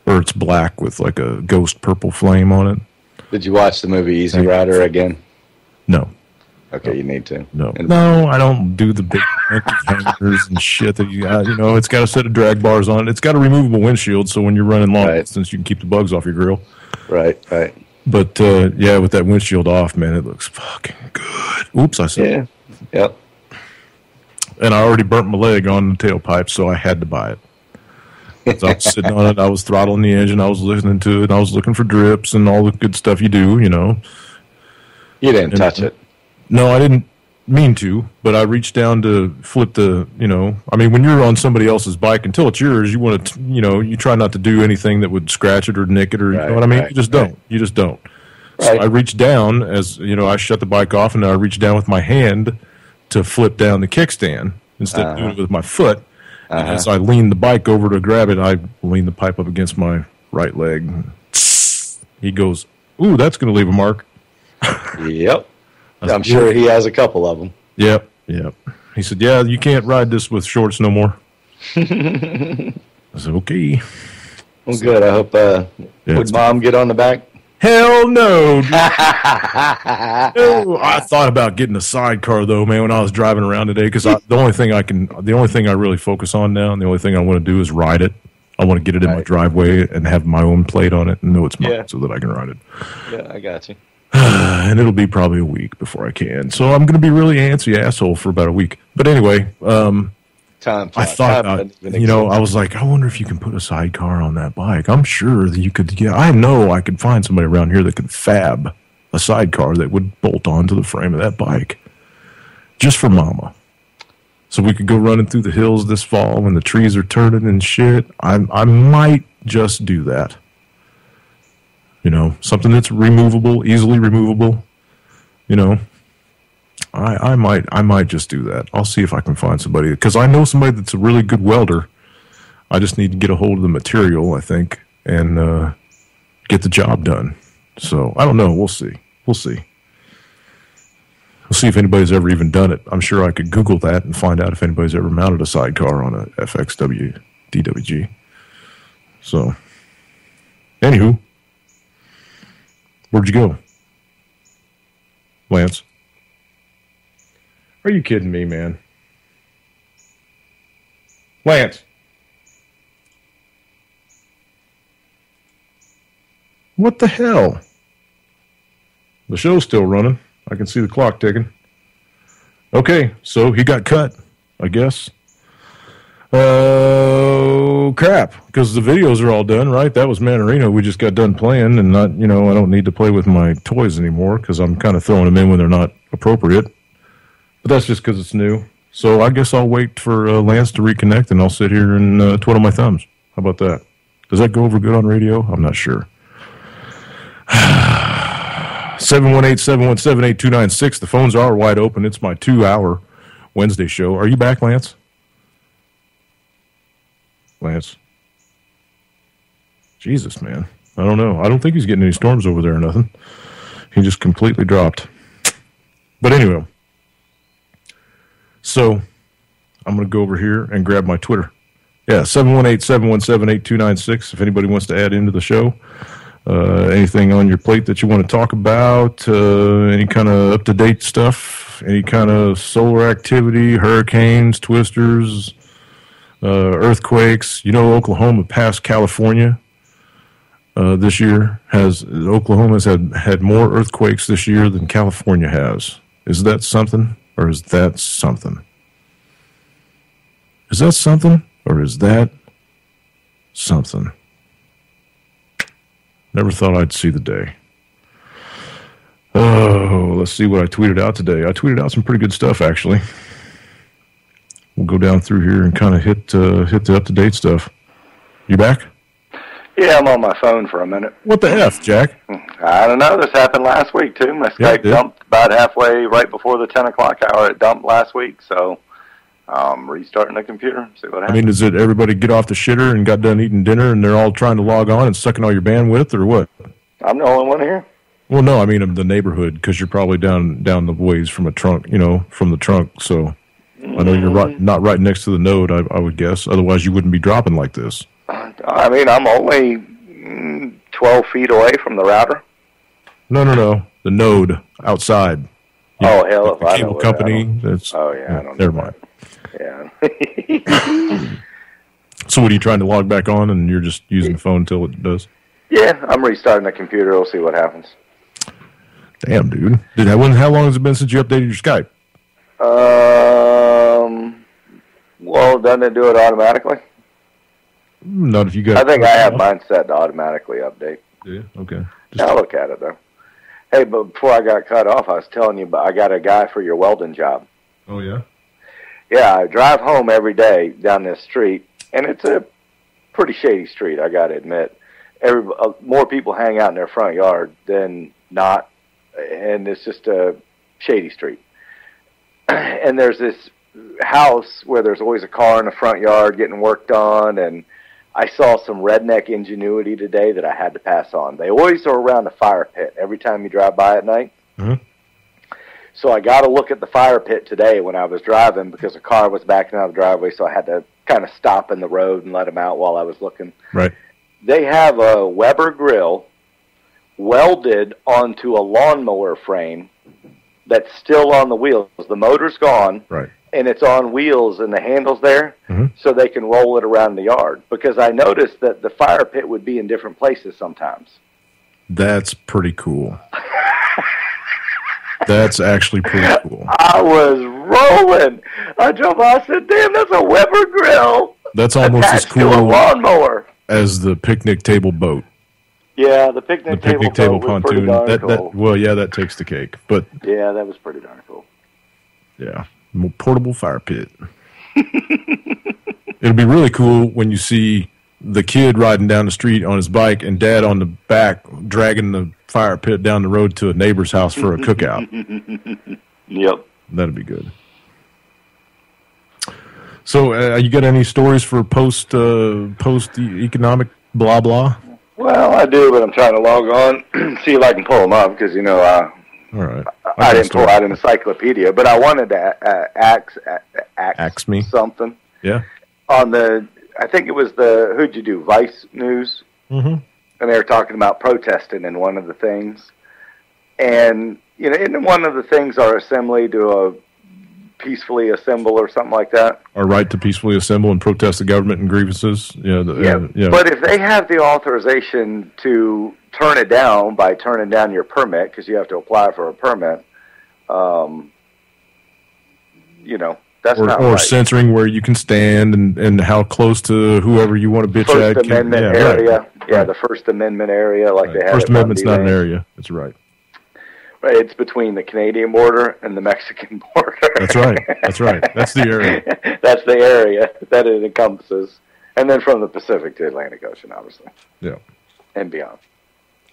it's black with like a ghost purple flame on it. Did you watch the movie Easy Rider again? No. Okay, you need to. No, I don't do the big hangers and shit that it's got a set of drag bars on it. It's got a removable windshield, so when you're running long distance, you can keep the bugs off your grill. Right. But, with that windshield off, man, it looks fucking good. Oops, I said. Yeah. Yep. And I already burnt my leg on the tailpipe, so I had to buy it. So I was sitting on it, I was throttling the engine, I was listening to it, I was looking for drips and all the good stuff you do, You didn't touch it. No, I didn't mean to, but I reached down to flip the, when you're on somebody else's bike, until it's yours, you want to, you try not to do anything that would scratch it or nick it or, you know what I mean? You just don't. You just don't. Right. So I reached down as, I shut the bike off, and then I reached down with my hand to flip down the kickstand instead of doing it with my foot. And as I leaned the bike over to grab it, I leaned the pipe up against my right leg. He goes, "Ooh, that's going to leave a mark." Yep. I'm sure he has a couple of them. Yep. He said, "Yeah, you can't ride this with shorts no more." I said, "Okay." Well, good. I hope, would Mom get on the back? Hell no. I thought about getting a sidecar though, man, when I was driving around today, because the only thing I really focus on now, and the only thing I want to do is ride it. I want to get it in my driveway and have my own plate on it and know it's mine so that I can ride it. Yeah, I got you. And it'll be probably a week before I can. So I'm going to be really antsy asshole for about a week. But anyway, I thought about, I was like, I wonder if you can put a sidecar on that bike. I'm sure that you could. Yeah, I know I could find somebody around here that could fab a a sidecar that would bolt onto the frame of that bike, just for Mama. So we could go running through the hills this fall when the trees are turning and shit. I might just do that. You know, something that's removable, easily removable. You know, I might just do that. I'll see if I can find somebody, because I know somebody that's a really good welder. I just need to get a hold of the material, I think, and get the job done. So I don't know. We'll see. We'll see if anybody's ever even done it. I'm sure I could Google that and find out if anybody's ever mounted a sidecar on a FXW DWG. So, anywho, where'd you go, Lance? Are you kidding me, man? Lance. What the hell? The show's still running. I can see the clock ticking. Okay, so he got cut, I guess. Oh, crap, because the videos are all done, right? That was Manarino we just got done playing, and not, you know, I don't need to play with my toys anymore because I'm kind of throwing them in when they're not appropriate. But that's just because it's new. So I guess I'll wait for Lance to reconnect, and I'll sit here and twiddle my thumbs. How about that? Does that go over good on radio? I'm not sure. 718-717-8296. The phones are wide open. It's my 2-hour Wednesday show. Are you back, Lance? Lance? Jesus, man. I don't know. I don't think he's getting any storms over there or nothing. He just completely dropped. But anyway. So, I'm going to go over here and grab my Twitter. Yeah, 718-717-8296 if anybody wants to add into the show. Anything on your plate that you want to talk about, any kind of up-to-date stuff, any kind of solar activity, hurricanes, twisters, earthquakes. You know, Oklahoma passed California this year. Oklahoma's had more earthquakes this year than California has. Is that something, or is that something? Is that something, or is that something? Never thought I'd see the day. Oh, let's see what I tweeted out today. I tweeted out some pretty good stuff, actually. We'll go down through here and kind of hit the up-to-date stuff. You back? Yeah, I'm on my phone for a minute. What the F, Jack? I don't know. This happened last week, too. My Skype dumped about halfway right before the 10 o'clock hour. It dumped last week, so restarting the computer, see what happens. I mean, is it everybody get off the shitter and got done eating dinner and they're all trying to log on and sucking all your bandwidth, or what? I'm the only one here. Well, no, I mean the neighborhood, because you're probably down the ways from a trunk, from the trunk, so I know you're not right next to the node, I would guess. Otherwise, you wouldn't be dropping like this. I mean, I'm only 12 feet away from the router. No. The node outside. Oh, hell, if I know. Cable company. Oh, yeah, I don't never know. mind. Yeah. So what, are you trying to log back on and you're just using the phone until it does? Yeah, I'm restarting the computer. We'll see what happens. Damn, dude. How long has it been since you updated your Skype? Well, doesn't it do it automatically? Not if you got... I think I have mine set to automatically update. Yeah, okay. I'll look at it, though. Hey, but before I got cut off, I was telling you, I got a guy for your welding job. Oh, yeah? Yeah, I drive home every day down this street, and it's a pretty shady street, I got to admit. More people hang out in their front yard than not, and it's just a shady street. And there's this house where there's always a car in the front yard getting worked on, and I saw some redneck ingenuity today that I had to pass on. They always are around the fire pit every time you drive by at night. Mm-hmm. So I got to look at the fire pit today when I was driving because a car was backing out of the driveway, so I had to kind of stop in the road and let them out while I was looking. Right. They have a Weber grill welded onto a lawnmower frame that's still on the wheels. The motor's gone, right, and it's on wheels and the handle's there, so they can roll it around the yard. Because I noticed that the fire pit would be in different places sometimes. That's pretty cool. That's actually pretty cool. I was rolling. I drove out, I said, damn, that's a Weber grill. That's almost as cool to a lawnmower as the picnic table boat. Yeah, the picnic table pontoon. That takes the cake. But yeah, that was pretty darn cool. Yeah, portable fire pit. It'll be really cool when you see the kid riding down the street on his bike and dad on the back dragging the fire pit down the road to a neighbor's house for a cookout. Yep. That'd be good. So, you got any stories for post economic blah blah? Well, I do, but I'm trying to log on, see if I can pull them up, because, all right. I didn't pull out an encyclopedia, but I wanted to ask me something. Yeah. On I think it was who'd you do, Vice News? Mm-hmm. And they were talking about protesting in one of the things. And, in one of the things are assembly to peacefully assemble or something like that. Our right to peacefully assemble and protest the government and grievances. Yeah. But if they have the authorization to turn it down by turning down your permit, because you have to apply for a permit, that's not right. Or censoring where you can stand and how close to whoever you want to bitch at. First Amendment area. Right. Yeah, the First Amendment area, like they have. First Amendment's not an area. That's right. Right, it's between the Canadian border and the Mexican border. That's right. That's the area. That's the area that it encompasses. And then from the Pacific to Atlantic Ocean, obviously. Yeah. And beyond.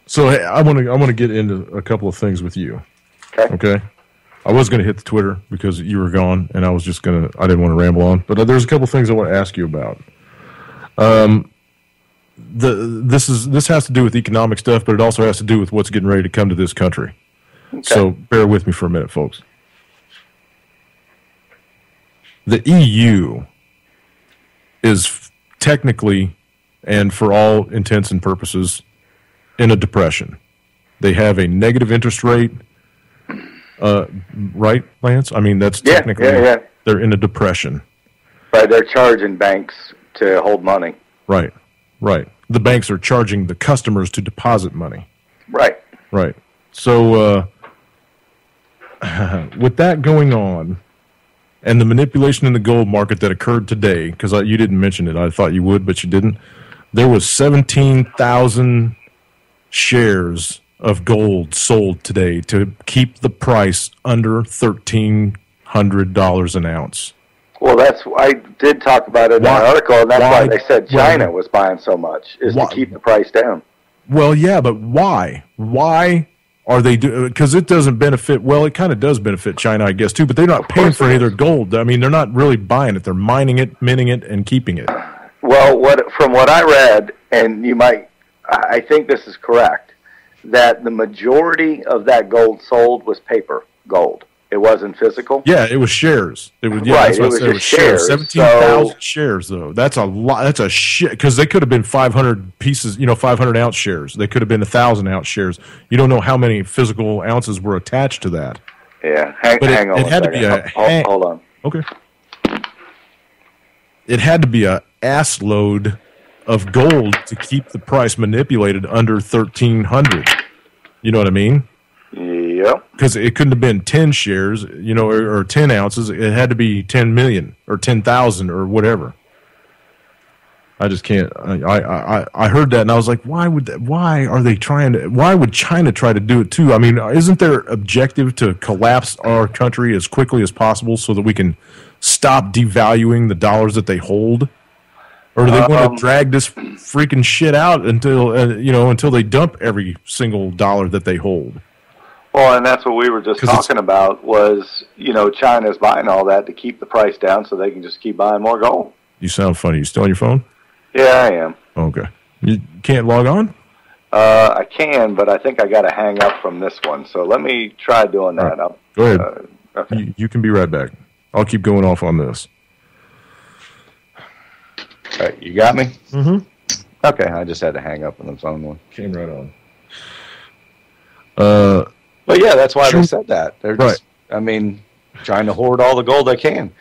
So, hey, I want to get into a couple of things with you. Okay? I was going to hit the Twitter because you were gone, and I didn't want to ramble on. But there's a couple of things I want to ask you about. This has to do with economic stuff, but it also has to do with what's getting ready to come to this country. Okay. So bear with me for a minute, folks. The EU is technically, and for all intents and purposes, in a depression. They have a negative interest rate. Right, Lance? I mean, that's technically, they're in a depression. Right, they're charging banks to hold money. Right. The banks are charging the customers to deposit money. Right. So, with that going on, and the manipulation in the gold market that occurred today, because you didn't mention it, I thought you would, but you didn't, there was 17,000 shares of gold sold today to keep the price under $1,300 an ounce. Well, I did talk about it in an article, and that's why they said China was buying so much, to keep the price down. Well, yeah, but why? Why are they doing? Because it doesn't benefit. Well, it kind of does benefit China, I guess, too. But they're not paying for any of their gold. I mean, they're not really buying it. They're mining it, minting it, and keeping it. Well, from what I read, and I think this is correct, that the majority of that gold sold was paper gold. It wasn't physical. Yeah, it was shares. It was right. It was shares. 17,000 shares, though. That's a lot. That's a shit. Because they could have been 500 pieces. 500 ounce shares. They could have been 1,000 ounce shares. You don't know how many physical ounces were attached to that. Yeah, hang on. It had to be hold on. Okay. It had to be a ass load of gold to keep the price manipulated under 1,300. You know what I mean? Yep. Because it couldn't have been 10 shares, or 10 ounces. It had to be 10 million or 10,000 or whatever. I just can't. I heard that and I was like, why would China try to do it too? I mean, isn't their objective to collapse our country as quickly as possible so that we can stop devaluing the dollars that they hold? Or do they want to drag this freaking shit out until they dump every single dollar that they hold? Well, and that's what we were just talking about was, China's buying all that to keep the price down so they can just keep buying more gold. You sound funny. You still on your phone? Yeah, I am. Okay. You can't log on? I can, but I think I got to hang up from this one. So let me try doing that. Right. Go ahead. Okay. You can be right back. I'll keep going off on this. All right, you got me? Mm-hmm. Okay, I just had to hang up on the phone one. Came right on. But yeah, that's why they said that. They're just, trying to hoard all the gold they can.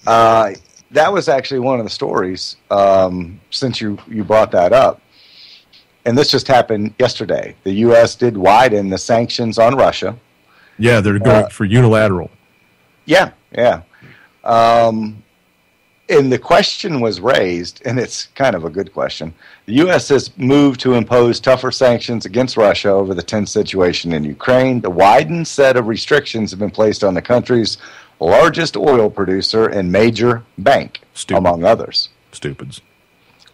That was actually one of the stories, since you brought that up. And this just happened yesterday. The U.S. did widen the sanctions on Russia. Yeah, they're going for unilateral. Yeah. And the question was raised, and it's kind of a good question. The U.S. has moved to impose tougher sanctions against Russia over the tense situation in Ukraine. The widened set of restrictions have been placed on the country's largest oil producer and major bank, among others. Stupids.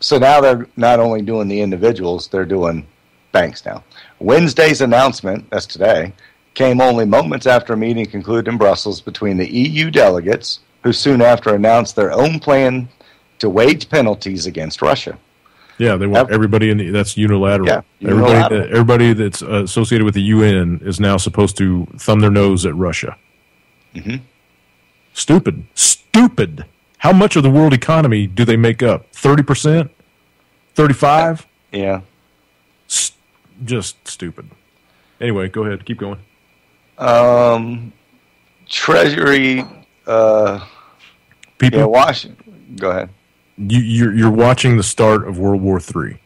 So now they're not only doing the individuals, they're doing banks now. Wednesday's announcement, that's today, came only moments after a meeting concluded in Brussels between the EU delegates, who soon after announced their own plan to wage penalties against Russia. Yeah, they want everybody that's unilateral. Yeah, unilateral. Everybody that's associated with the UN is now supposed to thumb their nose at Russia. Mm-hmm. Stupid. How much of the world economy do they make up? 30%? 35%? Yeah. Just stupid. Anyway, go ahead. Keep going. Treasury... People, yeah, Washington. Go ahead. You're watching the start of World War III.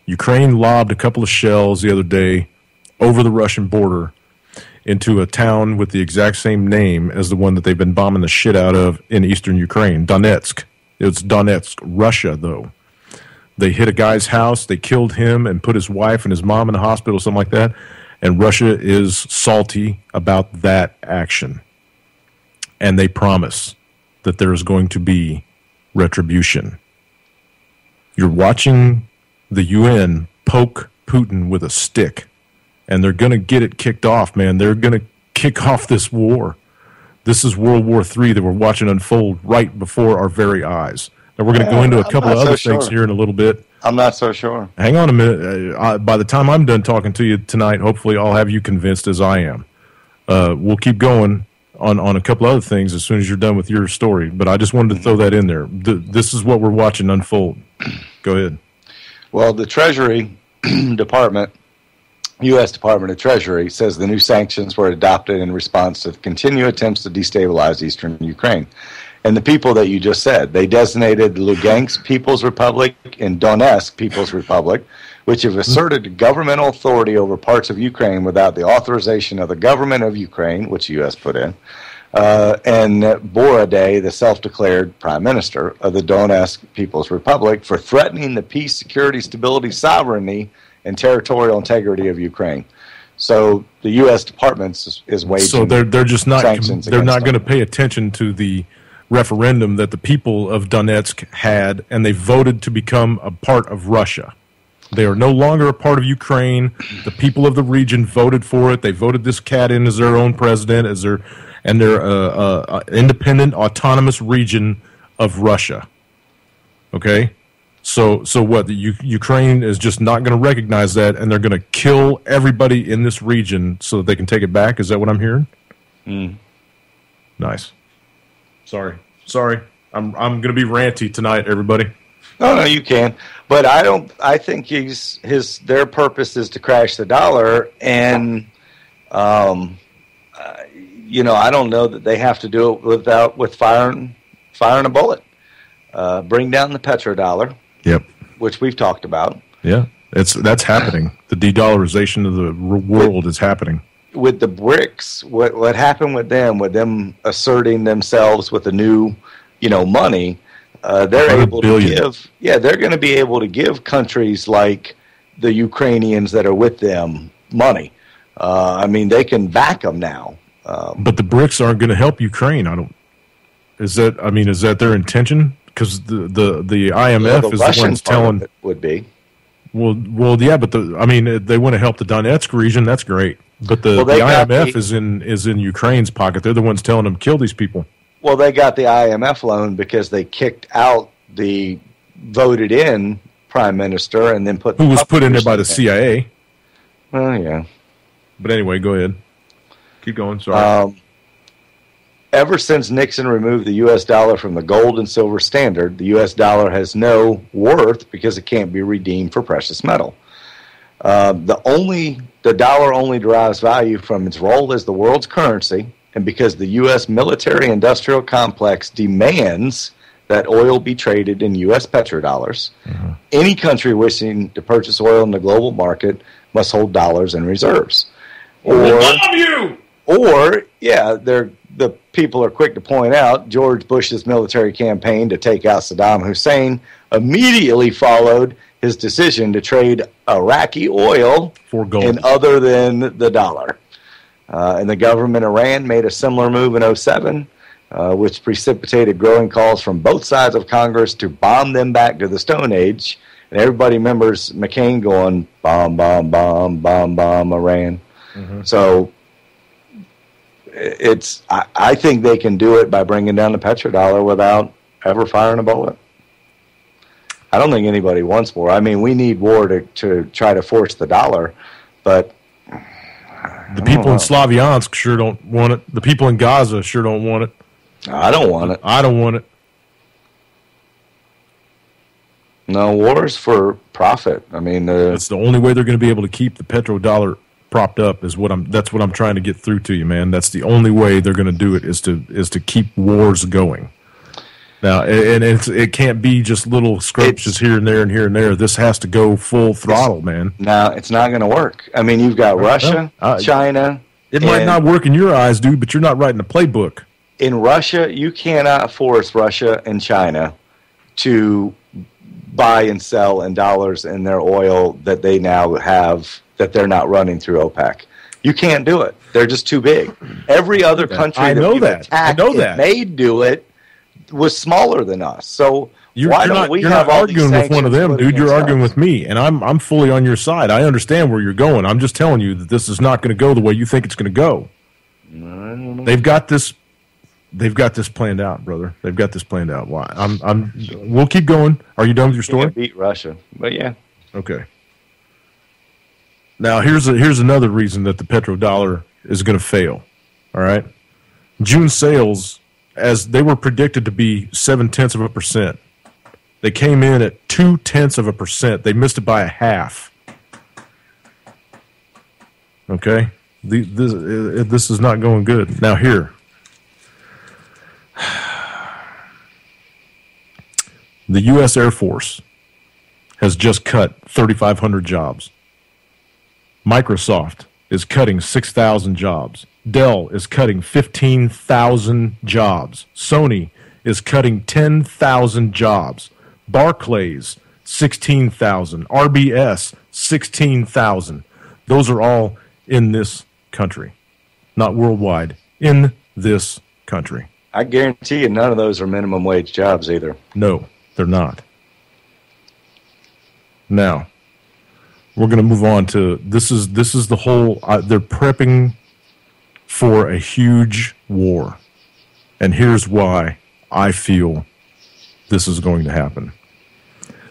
Ukraine lobbed a couple of shells the other day over the Russian border into a town with the exact same name as the one that they've been bombing the shit out of in eastern Ukraine, Donetsk. It's Donetsk, Russia, though. They hit a guy's house, they killed him and put his wife and his mom in the hospital, something like that, and Russia is salty about that action. And they promise that there is going to be retribution. You're watching the UN poke Putin with a stick, and they're going to get it kicked off, man. They're going to kick off this war. This is World War III that we're watching unfold right before our very eyes. And we're going to go into a couple of other things here in a little bit. I'm not so sure. Hang on a minute. By the time I'm done talking to you tonight, hopefully I'll have you convinced as I am. We'll keep going on a couple other things as soon as you're done with your story. But I just wanted to throw that in there. This is what we're watching unfold. Go ahead. Well, the Treasury Department, U.S. Department of Treasury, says the new sanctions were adopted in response to the continued attempts to destabilize eastern Ukraine. And the people that you just said, they designated Lugansk People's Republic and Donetsk People's Republic, which have asserted governmental authority over parts of Ukraine without the authorization of the government of Ukraine, which the U.S. put in, and Borodai, the self-declared prime minister of the Donetsk People's Republic, for threatening the peace, security, stability, sovereignty, and territorial integrity of Ukraine. So the U.S. Department is waging So they're just not sanctions. They're not going to pay attention to the referendum that the people of Donetsk had, and they voted to become a part of Russia. They are no longer a part of Ukraine. The people of the region voted for it. They voted this cat in as their own president, as their independent, autonomous region of Russia. Okay, so what? Ukraine is just not going to recognize that, and they're going to kill everybody in this region so that they can take it back. Is that what I'm hearing? Nice. Sorry. I'm going to be ranty tonight, everybody. No, you can. But I think their purpose is to crash the dollar, and I don't know that they have to do it with firing a bullet. Bring down the petrodollar. Yep. Which we've talked about. Yeah. That's happening. The de-dollarization of the world is happening. With the BRICS, what happened with them asserting themselves with a new, money, they're able to give. Yeah, they're going to be able to give countries like the Ukrainians that are with them money. They can back them now. But the BRICS aren't going to help Ukraine. Is that their intention? Because the IMF is the ones telling it would be. Well, yeah, but they want to help the Donetsk region. That's great. But the IMF is in Ukraine's pocket. They're the ones telling them kill these people. Well, they got the IMF loan because they kicked out the voted in prime minister and then who was put in there by the CIA. Well, yeah. But anyway, go ahead. Keep going. Sorry. Ever since Nixon removed the U.S. dollar from the gold and silver standard, the U.S. dollar has no worth because it can't be redeemed for precious metal. The dollar only derives value from its role as the world's currency, and because the U.S. military-industrial complex demands that oil be traded in U.S. petrodollars. Mm-hmm. Any country wishing to purchase oil in the global market must hold dollars in reserves. Or Or, the people are quick to point out George Bush's military campaign to take out Saddam Hussein immediately followed his decision to trade Iraqi oil for gold in other than the dollar. And the government of Iran made a similar move in 2007, which precipitated growing calls from both sides of Congress to bomb them back to the Stone Age. And everybody remembers McCain going, bomb, bomb, bomb, bomb, bomb, Iran. Mm-hmm. So I think they can do it by bringing down the petrodollar without ever firing a bullet. I don't think anybody wants war. I mean, we need war to try to force the dollar, but the people in Slavyansk sure don't want it. The people in Gaza sure don't want it. I don't want it. I don't want it. No, war is for profit. I mean, it's the only way they're going to be able to keep the petrodollar propped up. That's what I'm trying to get through to you, man. That's the only way they're going to do it is to keep wars going. Now, and it can't be just little skirmishes here and there and here and there. This has to go full throttle, man. No, it's not going to work. I mean, you've got Russia, China. It might not work in your eyes, dude, but you're not writing the playbook. In Russia, you cannot force Russia and China to buy and sell in dollars in their oil that they now have that they're not running through OPEC. You can't do it. They're just too big. Every other country that may do it was smaller than us. So why don't we have all these sanctions? You're not arguing with one of them, dude. You're arguing with me, and I'm fully on your side. I understand where you're going. I'm just telling you that this is not going to go the way you think it's going to go. They've got this planned out, brother. They've got this planned out. Why? We'll keep going. Are you done with your story? Beat Russia, but yeah. Okay. Now here's another reason that the petrodollar is going to fail. All right. June sales, as they were predicted to be 0.7%, they came in at 0.2%. They missed it by a half. Okay. This is not going good. Now here. The U.S. Air Force has just cut 3,500 jobs. Microsoft is cutting 6,000 jobs. Dell is cutting 15,000 jobs. Sony is cutting 10,000 jobs. Barclays, 16,000. RBS, 16,000. Those are all in this country, not worldwide, in this country. I guarantee you none of those are minimum wage jobs either. No, they're not. Now, we're going to move on to this is the whole they're prepping for a huge war. And here's why I feel this is going to happen.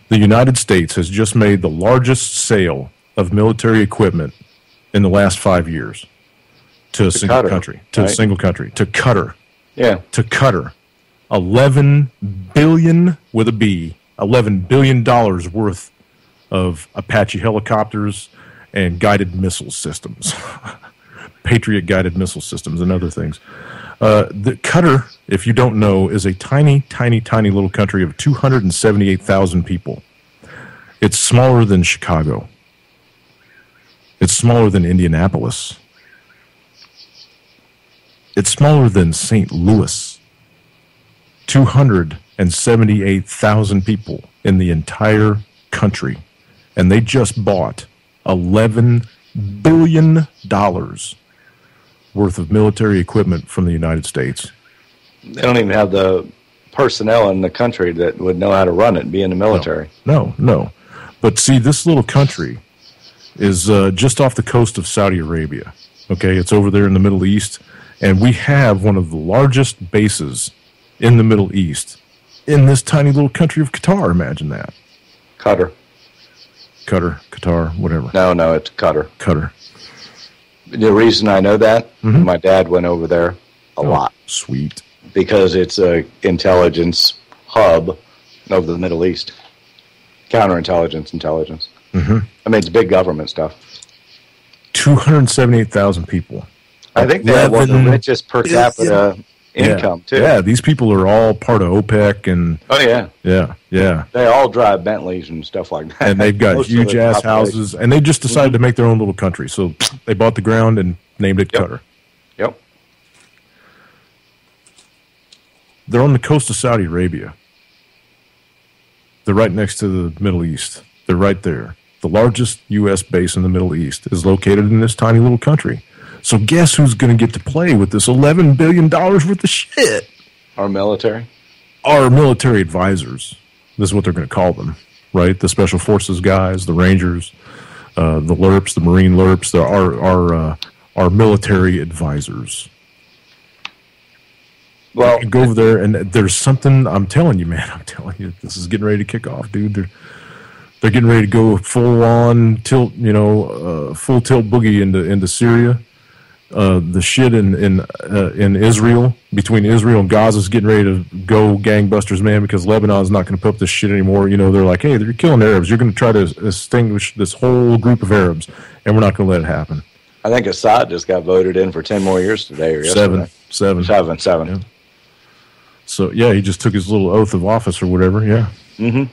The United States has just made the largest sale of military equipment in the last 5 years to a single country. To a single country. To Qatar. Yeah. To Qatar. $11 billion with a B. $11 billion worth of Apache helicopters and guided missile systems. Patriot guided missile systems and other things. The Qatar, if you don't know, is a tiny, tiny, tiny little country of 278,000 people. It's smaller than Chicago. It's smaller than Indianapolis. It's smaller than St. Louis. 278,000 people in the entire country. And they just bought $11 billion worth of military equipment from the United States. They don't even have the personnel in the country that would know how to run it and be in the military. No. But see, this little country is just off the coast of Saudi Arabia. Okay, it's over there in the Middle East. And we have one of the largest bases in the Middle East in this tiny little country of Qatar. Imagine that. Qatar, whatever. No, it's Qatar. Qatar. The reason I know that, my dad went over there a lot. Sweet. Because it's a intelligence hub of the Middle East. Counterintelligence, intelligence. Mm-hmm. I mean, it's big government stuff. 278,000 people. I think they have one of the richest per capita income, too. Yeah, these people are all part of OPEC. And oh, yeah. Yeah. They all drive Bentleys and stuff like that. And they've got huge-ass houses. And they just decided to make their own little country. So they bought the ground and named it Qatar. Yep. They're on the coast of Saudi Arabia. They're right next to the Middle East. They're right there. The largest U.S. base in the Middle East is located in this tiny little country. So guess who's going to get to play with this $11 billion worth of shit? Our military? Our military advisors. This is what they're going to call them, right? The Special Forces guys, the Rangers, the LRPs, the Marine LRPs, our military advisors. Well, you go over there, and there's something. I'm telling you, man. I'm telling you, this is getting ready to kick off, dude. They're getting ready to go full on tilt, full tilt boogie into Syria. The shit in Israel, between Israel and Gaza, is getting ready to go gangbusters, man. Because Lebanon's not going to put up this shit anymore. They're like, hey, they're killing Arabs. You're going to try to extinguish this whole group of Arabs, and we're not going to let it happen. I think Assad just got voted in for 10 more years today or yesterday. Seven. Yeah. So, yeah, he just took his little oath of office or whatever, yeah. Mm-hmm.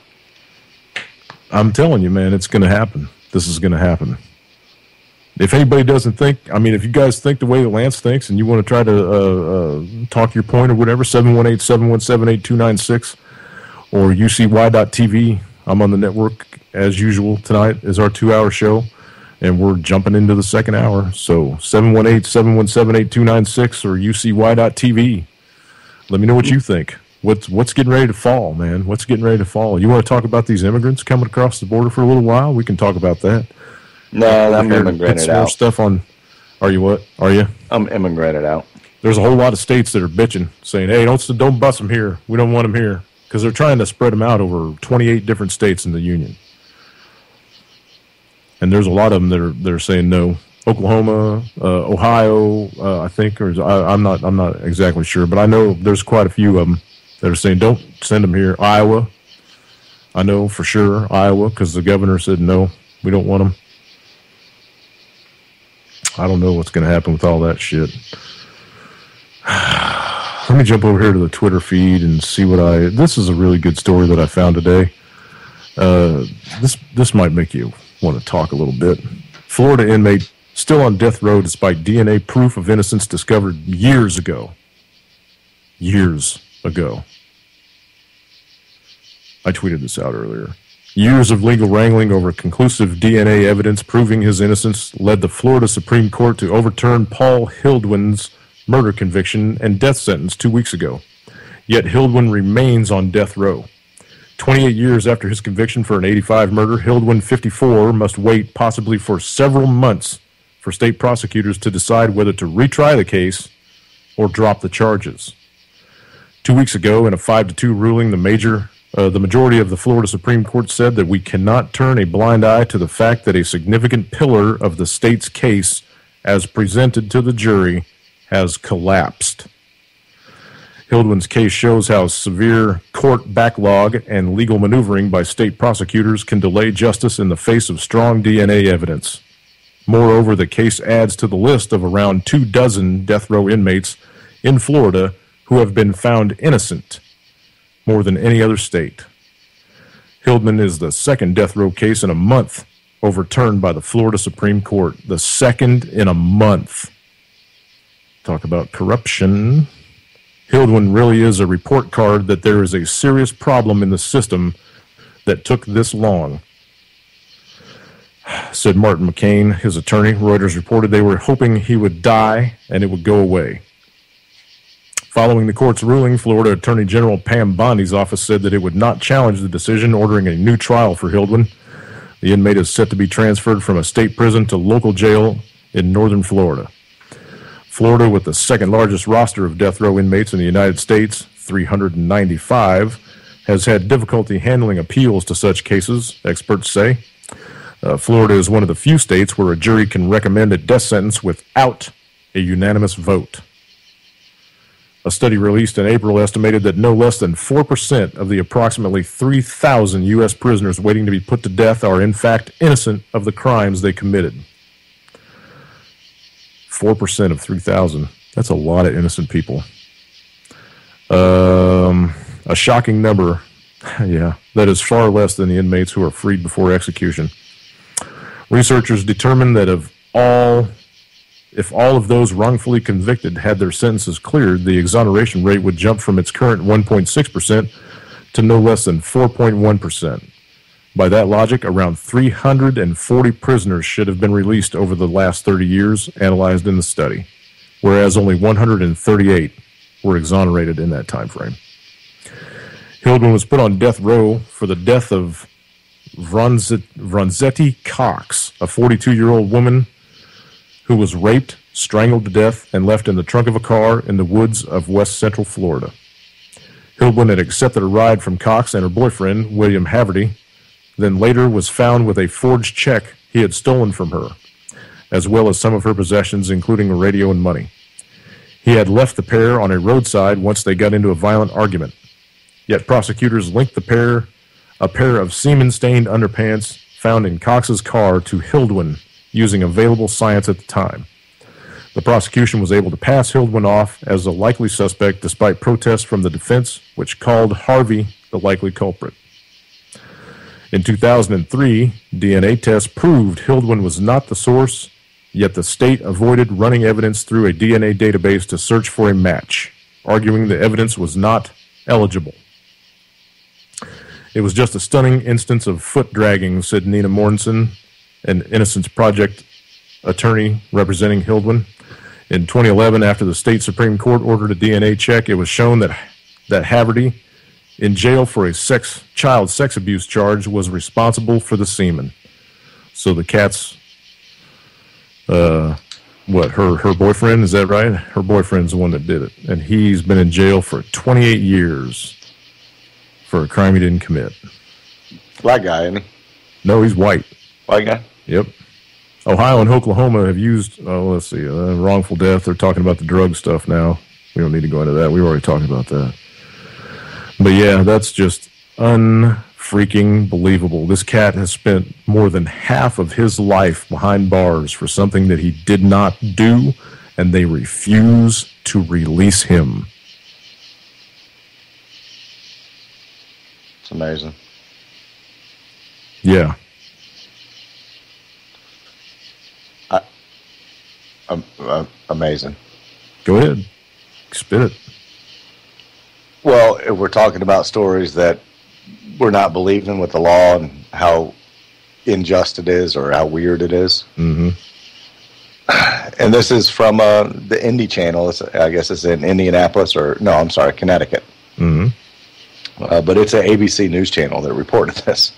I'm telling you, man, it's going to happen. This is going to happen. If anybody doesn't think, if you guys think the way that Lance thinks and you want to try to talk your point or whatever, 718-717-8296 or UCY.TV. I'm on the network as usual. Tonight is our 2-hour show, and we're jumping into the second hour. So 718-717-8296 or UCY.TV. Let me know what you think. What's getting ready to fall, man? What's getting ready to fall? You want to talk about these immigrants coming across the border for a little while? We can talk about that. No, I'm immigrated out. More stuff on. Are you what? Are you? I'm immigrated out. There's a whole lot of states that are bitching, saying, "Hey, don't bus them here. We don't want them here," because they're trying to spread them out over 28 different states in the union. And there's a lot of them that are saying no. Oklahoma, Ohio, I think, or I'm not exactly sure, but I know there's quite a few of them that are saying don't send them here. Iowa, I know for sure Iowa, because the governor said no, we don't want them. I don't know what's going to happen with all that shit. Let me jump over here to the Twitter feed and see this is a really good story that I found today. This might make you want to talk a little bit. Florida inmate still on death row despite DNA proof of innocence discovered years ago. Years ago. I tweeted this out earlier. Years of legal wrangling over conclusive DNA evidence proving his innocence led the Florida Supreme Court to overturn Paul Hildwin's murder conviction and death sentence 2 weeks ago. Yet Hildwin remains on death row. 28 years after his conviction for an 85 murder, Hildwin, 54, must wait possibly for several months for state prosecutors to decide whether to retry the case or drop the charges. 2 weeks ago, in a 5-2 ruling, the majority of the Florida Supreme Court said that we cannot turn a blind eye to the fact that a significant pillar of the state's case, as presented to the jury, has collapsed. Hildwin's case shows how severe court backlog and legal maneuvering by state prosecutors can delay justice in the face of strong DNA evidence. Moreover, the case adds to the list of around 24 death row inmates in Florida who have been found innocent, more than any other state. Hildwin is the second death row case in a month overturned by the Florida Supreme Court. The second in a month. Talk about corruption. Hildwin really is a report card that there is a serious problem in the system that took this long, said Martin McCain, his attorney. Reuters reported they were hoping he would die and it would go away. Following the court's ruling, Florida Attorney General Pam Bondi's office said that it would not challenge the decision, ordering a new trial for Hildwin. The inmate is set to be transferred from a state prison to local jail in northern Florida. Florida, with the second largest roster of death row inmates in the United States, 395, has had difficulty handling appeals to such cases, experts say. Florida is one of the few states where a jury can recommend a death sentence without a unanimous vote. A study released in April estimated that no less than 4% of the approximately 3,000 U.S. prisoners waiting to be put to death are in fact innocent of the crimes they committed. 4% of 3,000. That's a lot of innocent people. A shocking number, yeah, that is far less than the inmates who are freed before execution. Researchers determined that of all if all of those wrongfully convicted had their sentences cleared, the exoneration rate would jump from its current 1.6% to no less than 4.1%. By that logic, around 340 prisoners should have been released over the last 30 years analyzed in the study, whereas only 138 were exonerated in that time frame. Hildwin was put on death row for the death of Vronzetti Cox, a 42-year-old woman who was raped, strangled to death, and left in the trunk of a car in the woods of west central Florida. Hildwin had accepted a ride from Cox and her boyfriend, William Haverty, then later was found with a forged check he had stolen from her, as well as some of her possessions, including a radio and money. He had left the pair on a roadside once they got into a violent argument. Yet prosecutors linked a pair of semen-stained underpants found in Cox's car to Hildwin using available science at the time. The prosecution was able to pass Hildwin off as a likely suspect despite protests from the defense, which called Harvey the likely culprit. In 2003, DNA tests proved Hildwin was not the source, yet the state avoided running evidence through a DNA database to search for a match, arguing the evidence was not eligible. It was just a stunning instance of foot dragging, said Nina Mortensen, an Innocence Project attorney representing Hildwin. In 2011, after the state Supreme Court ordered a DNA check, it was shown that Haverty, in jail for a child sex abuse charge, was responsible for the semen. So the cat's, her boyfriend, is that right? Her boyfriend's the one that did it. And he's been in jail for 28 years for a crime he didn't commit. Black guy, isn't he? No, he's white. White guy? Yep. Ohio and Oklahoma have used, wrongful death. They're talking about the drug stuff now. We don't need to go into that. We've already talked about that. But yeah, that's just unfreaking believable. This cat has spent more than half of his life behind bars for something that he did not do, and they refuse to release him. It's amazing. Yeah. Amazing. Go ahead. Spit it. Well, if we're talking about stories that we're not believing with the law and how unjust it is or how weird it is. Mm-hmm. And this is from the Indy channel. I guess it's in Indianapolis Connecticut. Mm-hmm. But it's an ABC News channel that reported this.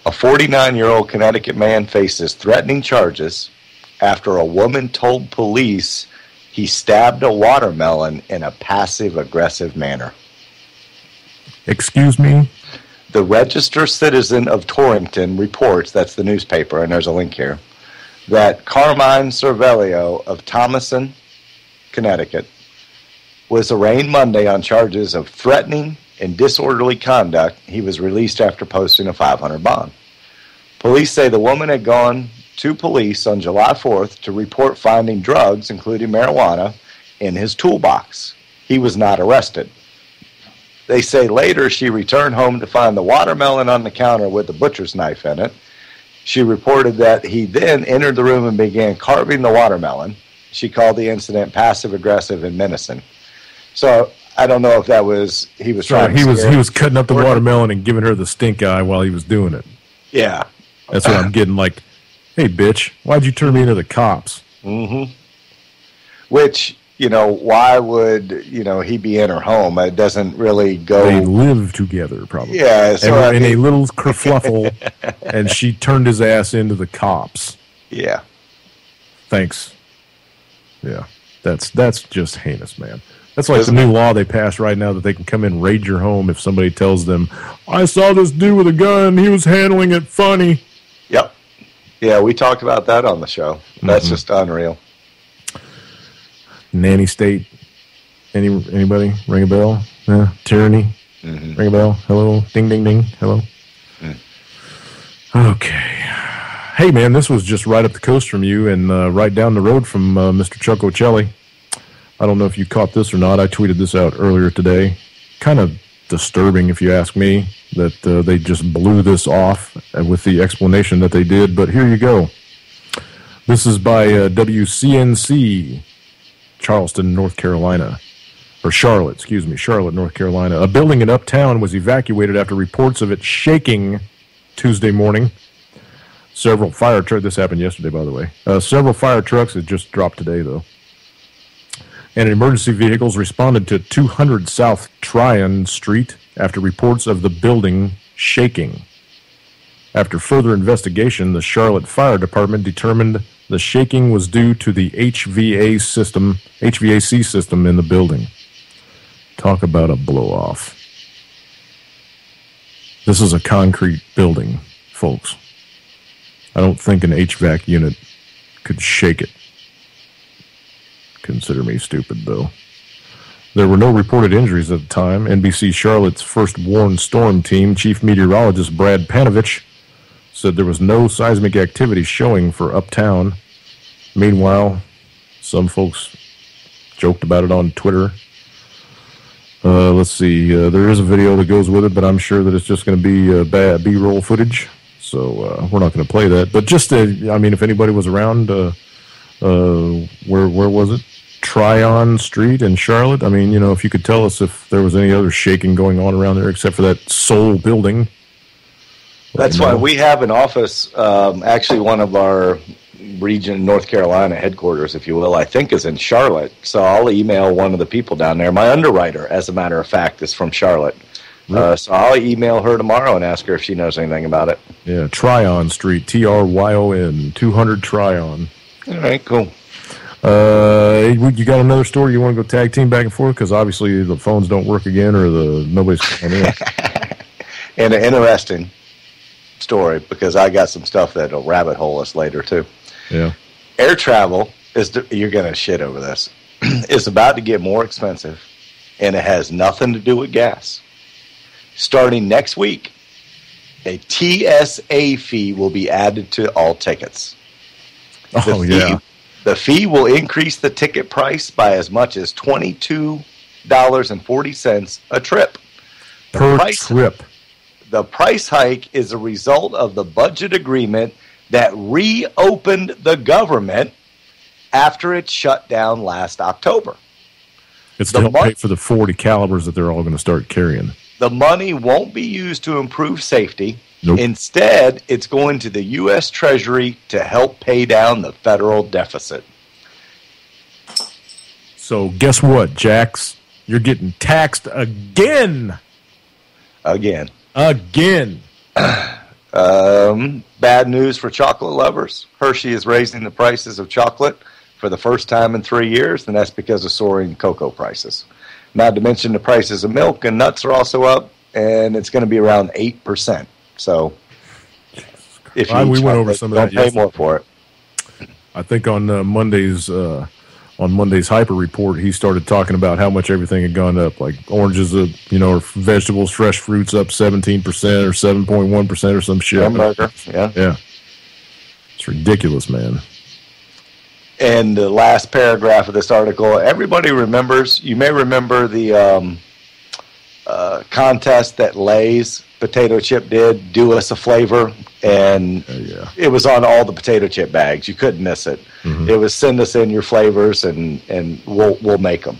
A 49-year-old Connecticut man faces threatening charges after a woman told police he stabbed a watermelon in a passive-aggressive manner. Excuse me? The Register Citizen of Torrington reports, that's the newspaper, and there's a link here, that Carmine Cervello of Thomason, Connecticut, was arraigned Monday on charges of threatening and disorderly conduct. He was released after posting a $500 bond. Police say the woman had gone to police on July 4th to report finding drugs, including marijuana, in his toolbox. He was not arrested. They say later she returned home to find the watermelon on the counter with a butcher's knife in it. She reported that he then entered the room and began carving the watermelon. She called the incident passive-aggressive and menacing. So I don't know if that was he was trying. He was cutting up the watermelon and giving her the stink eye while he was doing it. Yeah, that's what I'm getting. Like, hey, bitch, why'd you turn me into the cops? Mm-hmm. Which, why would, he be in her home? It doesn't really go. They live together, probably. Yeah. So in a little kerfluffle, and she turned his ass into the cops. Yeah. Thanks. Yeah. That's just heinous, man. That's like the new law they passed right now that they can come in and raid your home if somebody tells them, I saw this dude with a gun, he was handling it funny. Yep. Yeah, we talked about that on the show. That's just unreal. Nanny state. Anybody? Ring a bell? Yeah. Tyranny? Mm-hmm. Ring a bell? Hello? Ding, ding, ding. Hello? Okay. Hey, man, this was just right up the coast from you and right down the road from Mr. Chuck Ocelli. I don't know if you caught this or not. I tweeted this out earlier today. Kind of disturbing, if you ask me, that they just blew this off with the explanation that they did. But here you go. This is by WCNC, Charleston, North Carolina. Or Charlotte, Charlotte, North Carolina. A building in Uptown was evacuated after reports of it shaking Tuesday morning. Several fire trucks, this happened yesterday, by the way. Several fire trucks, it just dropped today, though. And emergency vehicles responded to 200 South Tryon Street after reports of the building shaking. After further investigation, the Charlotte Fire Department determined the shaking was due to the HVAC system in the building. Talk about a blow-off. This is a concrete building, folks. I don't think an HVAC unit could shake it. Consider me stupid, though. There were no reported injuries at the time. NBC Charlotte's first warned storm team, Chief Meteorologist Brad Panovich, said there was no seismic activity showing for Uptown. Meanwhile, some folks joked about it on Twitter. Let's see. There is a video that goes with it, but I'm sure that it's just going to be bad B-roll footage. So we're not going to play that. But just, if anybody was around, where was it? Tryon Street in Charlotte. If you could tell us if there was any other shaking going on around there except for that sole building. That's why we have an office, actually one of our region, North Carolina headquarters, if you will, I think is in Charlotte. So I'll email one of the people down there. My underwriter, as a matter of fact, is from Charlotte. So I'll email her tomorrow and ask her if she knows anything about it. Yeah, Tryon Street, Tryon, 200 Tryon. All right, cool. You got another story you want to go tag team back and forth? Because obviously the phones don't work again or nobody's calling in. And an interesting story, because I got some stuff that'll rabbit hole us later, too. Yeah. Air travel, you're going to shit over this, is about to get more expensive, and it has nothing to do with gas. Starting next week, a TSA fee will be added to all tickets. The fee will increase the ticket price by as much as $22.40 a trip. Per trip. The price hike is a result of the budget agreement that reopened the government after it shut down last October. It's to help pay for the 40 calibers that they're all going to start carrying. The money won't be used to improve safety. Nope. Instead, it's going to the U.S. Treasury to help pay down the federal deficit. So guess what, Jax? You're getting taxed again. Again. Bad news for chocolate lovers. Hershey is raising the prices of chocolate for the first time in 3 years, and that's because of soaring cocoa prices. Not to mention the prices of milk and nuts are also up, and it's going to be around 8%. So if you we went over some of that, don't pay more for it. I think on Monday's Hyper Report, he started talking about how much everything had gone up, like oranges, or vegetables, fresh fruits up 17% or 7.1% or some shit. Hamburger, yeah. It's ridiculous, man. And the last paragraph of this article, everybody remembers, you may remember the contest that Lay's potato chip did, Do Us a Flavor, and it was on all the potato chip bags. You couldn't miss it. Mm-hmm. It was send us in your flavors and we'll make them.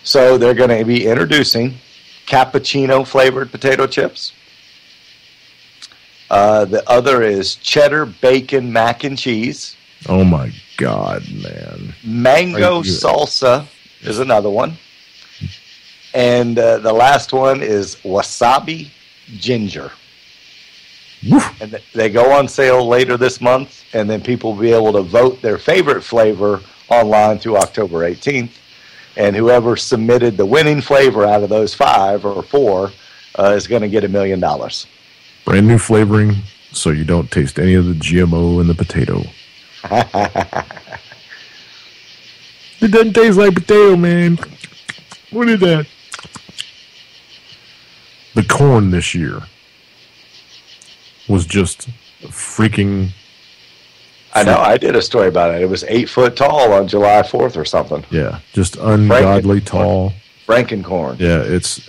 So they're going to be introducing cappuccino flavored potato chips. The other is cheddar bacon mac and cheese. Oh my God, man. Mango salsa is another one. And the last one is wasabi ginger. Woof. And they go on sale later this month, and then people will be able to vote their favorite flavor online through October 18th. And whoever submitted the winning flavor out of those 5 or 4 is going to get $1 million. Brand new flavoring, so you don't taste any of the GMO in the potato. It doesn't taste like potato, man. What is that? The corn this year was just freaking... I know. I did a story about it. It was 8 foot tall on July 4th or something. Yeah, just ungodly tall. Frankencorn. Yeah, it's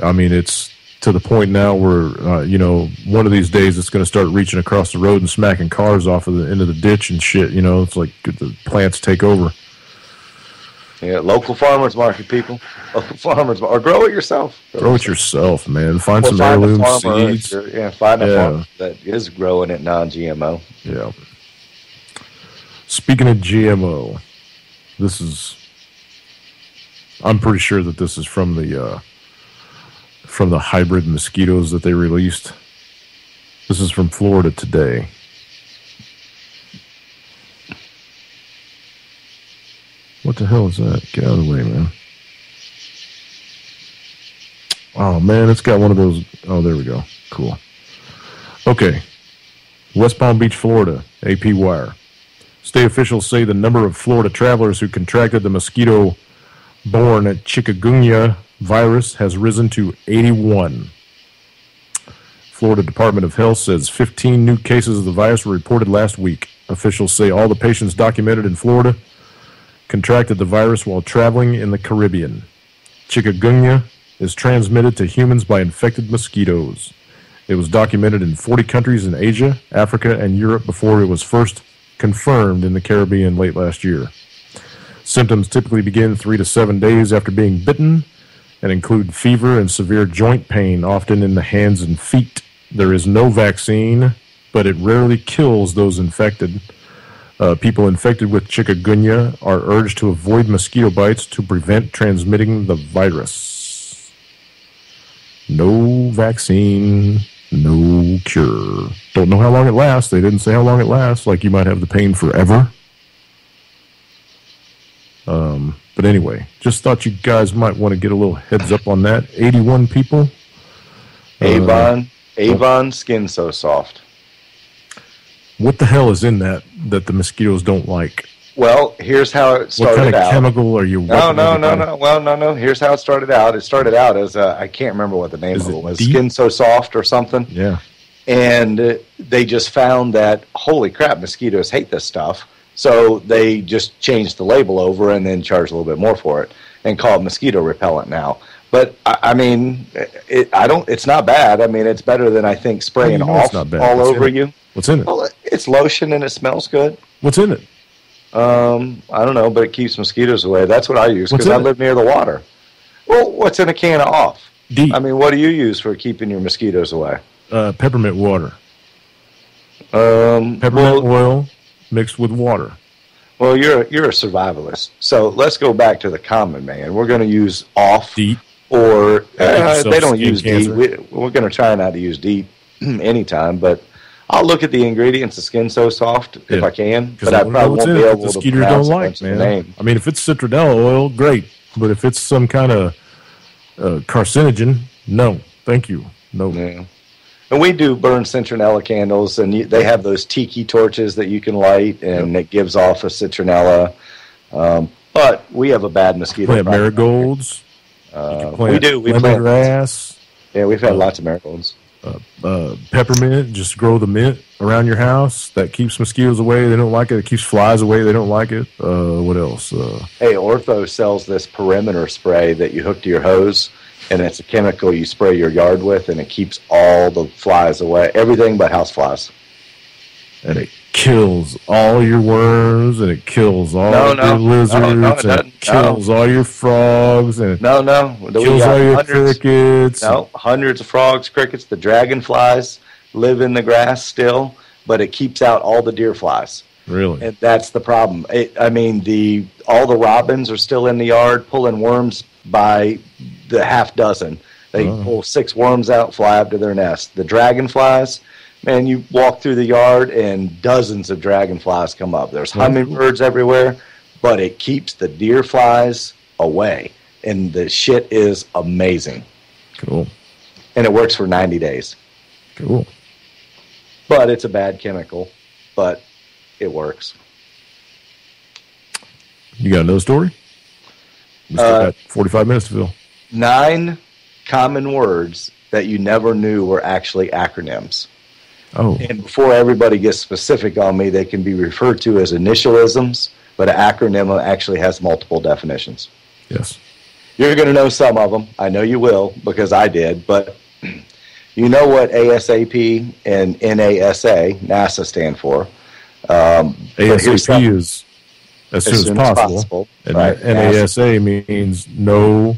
to the point now where, one of these days it's going to start reaching across the road and smacking cars off of the end of the ditch and shit. It's like the plants take over. Yeah, local farmers market, people. Local farmers, or grow it yourself. Grow it yourself, man. Find some heirloom seeds. Find a farmer that is growing it non-GMO. Yeah. Speaking of GMO, I'm pretty sure that this is from the hybrid mosquitoes that they released. This is from Florida today. What the hell is that? Get out of the way, man. Oh, man, it's got one of those. Oh, there we go. Cool. Okay. West Palm Beach, Florida, AP Wire. State officials say the number of Florida travelers who contracted the mosquito-borne chikungunya virus has risen to 81. Florida Department of Health says 15 new cases of the virus were reported last week. Officials say all the patients documented in Florida contracted the virus while traveling in the Caribbean. Chikungunya is transmitted to humans by infected mosquitoes. It was documented in 40 countries in Asia, Africa, and Europe before it was first confirmed in the Caribbean late last year. Symptoms typically begin 3 to 7 days after being bitten and include fever and severe joint pain, often in the hands and feet. There is no vaccine, but it rarely kills those infected. People infected with chikungunya are urged to avoid mosquito bites to prevent transmitting the virus. No vaccine, no cure. Don't know how long it lasts. They didn't say how long it lasts. Like you might have the pain forever. But anyway, just thought you guys might want to get a little heads up on that. 81 people. Avon Skin So Soft. What the hell is in that the mosquitoes don't like? Well, here's how it started out. What kind of chemical are you? No. Well, no. Here's how it started out. It started out as I can't remember what the name of it was. Deep? Skin So Soft or something. Yeah. And they just found that, holy crap, mosquitoes hate this stuff. So they just changed the label over and then charged a little bit more for it and call it mosquito repellent now. But I mean, it's not bad. I mean, it's better than I think spraying off all over you. What's in it? Well, it's lotion and it smells good. What's in it? I don't know, but it keeps mosquitoes away. That's what I use because I live near the water. Well, what's in a can of off? Deep. I mean, what do you use for keeping your mosquitoes away? Peppermint water. Peppermint oil mixed with water. Well, you're a survivalist. So let's go back to the common man. We're going to use off. DEET. Or they don't use DEET. We're going to try not to use DEET anytime, but I'll look at the ingredients of Skin So Soft if I can, but I probably won't be able to pronounce the name. I mean, if it's citronella oil, great, but if it's some kind of carcinogen, no, thank you, no. Yeah. And we do burn citronella candles, and they have those tiki torches that you can light, and it gives off a citronella. But we have a bad mosquito problem. Marigolds. We do. We plant lemongrass. Yeah, we've had lots of marigolds. Peppermint, just grow the mint around your house. That keeps mosquitoes away. They don't like it. It keeps flies away. They don't like it. What else? Hey, Ortho sells this perimeter spray that you hook to your hose, and it's a chemical you spray your yard with, and it keeps all the flies away. Everything but house flies. And it kills all your worms, and it kills all your lizards, and it kills all your frogs, and it kills all your crickets. No, hundreds of frogs, crickets. The dragonflies live in the grass still, but it keeps out all the deer flies. Really? And that's the problem. All the robins are still in the yard pulling worms by the half dozen. They pull 6 worms out, fly up to their nest. The dragonflies, man, you walk through the yard and dozens of dragonflies come up. There's hummingbirds everywhere, but it keeps the deer flies away. And the shit is amazing. Cool. And it works for 90 days. Cool. But it's a bad chemical, but it works. You got another story? We still got 45 minutes to fill. 9 common words that you never knew were actually acronyms. Oh. And before everybody gets specific on me, they can be referred to as initialisms, but an acronym actually has multiple definitions. Yes. You're going to know some of them. I know you will, because I did, but You know what ASAP and NASA stand for. ASAP is as soon as possible. And right. NASA means no.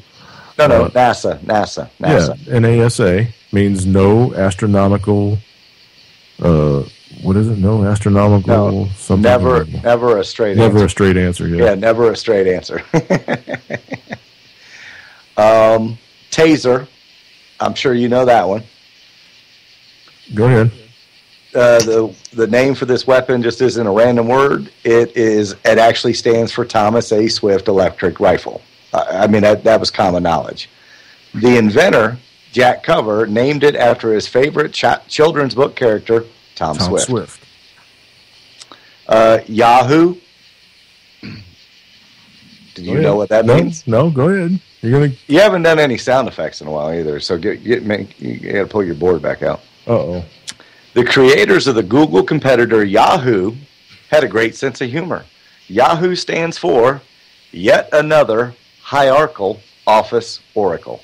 No, NASA. Yeah, NASA means no astronomical. What is it? No astronomical. No, something. Never a straight. Never answer. A straight answer. Yeah, never a straight answer. Taser. I'm sure you know that one. Go ahead. The name for this weapon just isn't a random word. It actually stands for Thomas A. Swift Electric Rifle. I mean, that was common knowledge. The inventor, Jack Cover, named it after his favorite children's book character, Tom Swift. Yahoo. Did you know what that means? No, go ahead. You haven't done any sound effects in a while either, so you got to pull your board back out. Uh-oh. The creators of the Google competitor Yahoo had a great sense of humor. Yahoo stands for Yet Another Hierarchical Office Oracle.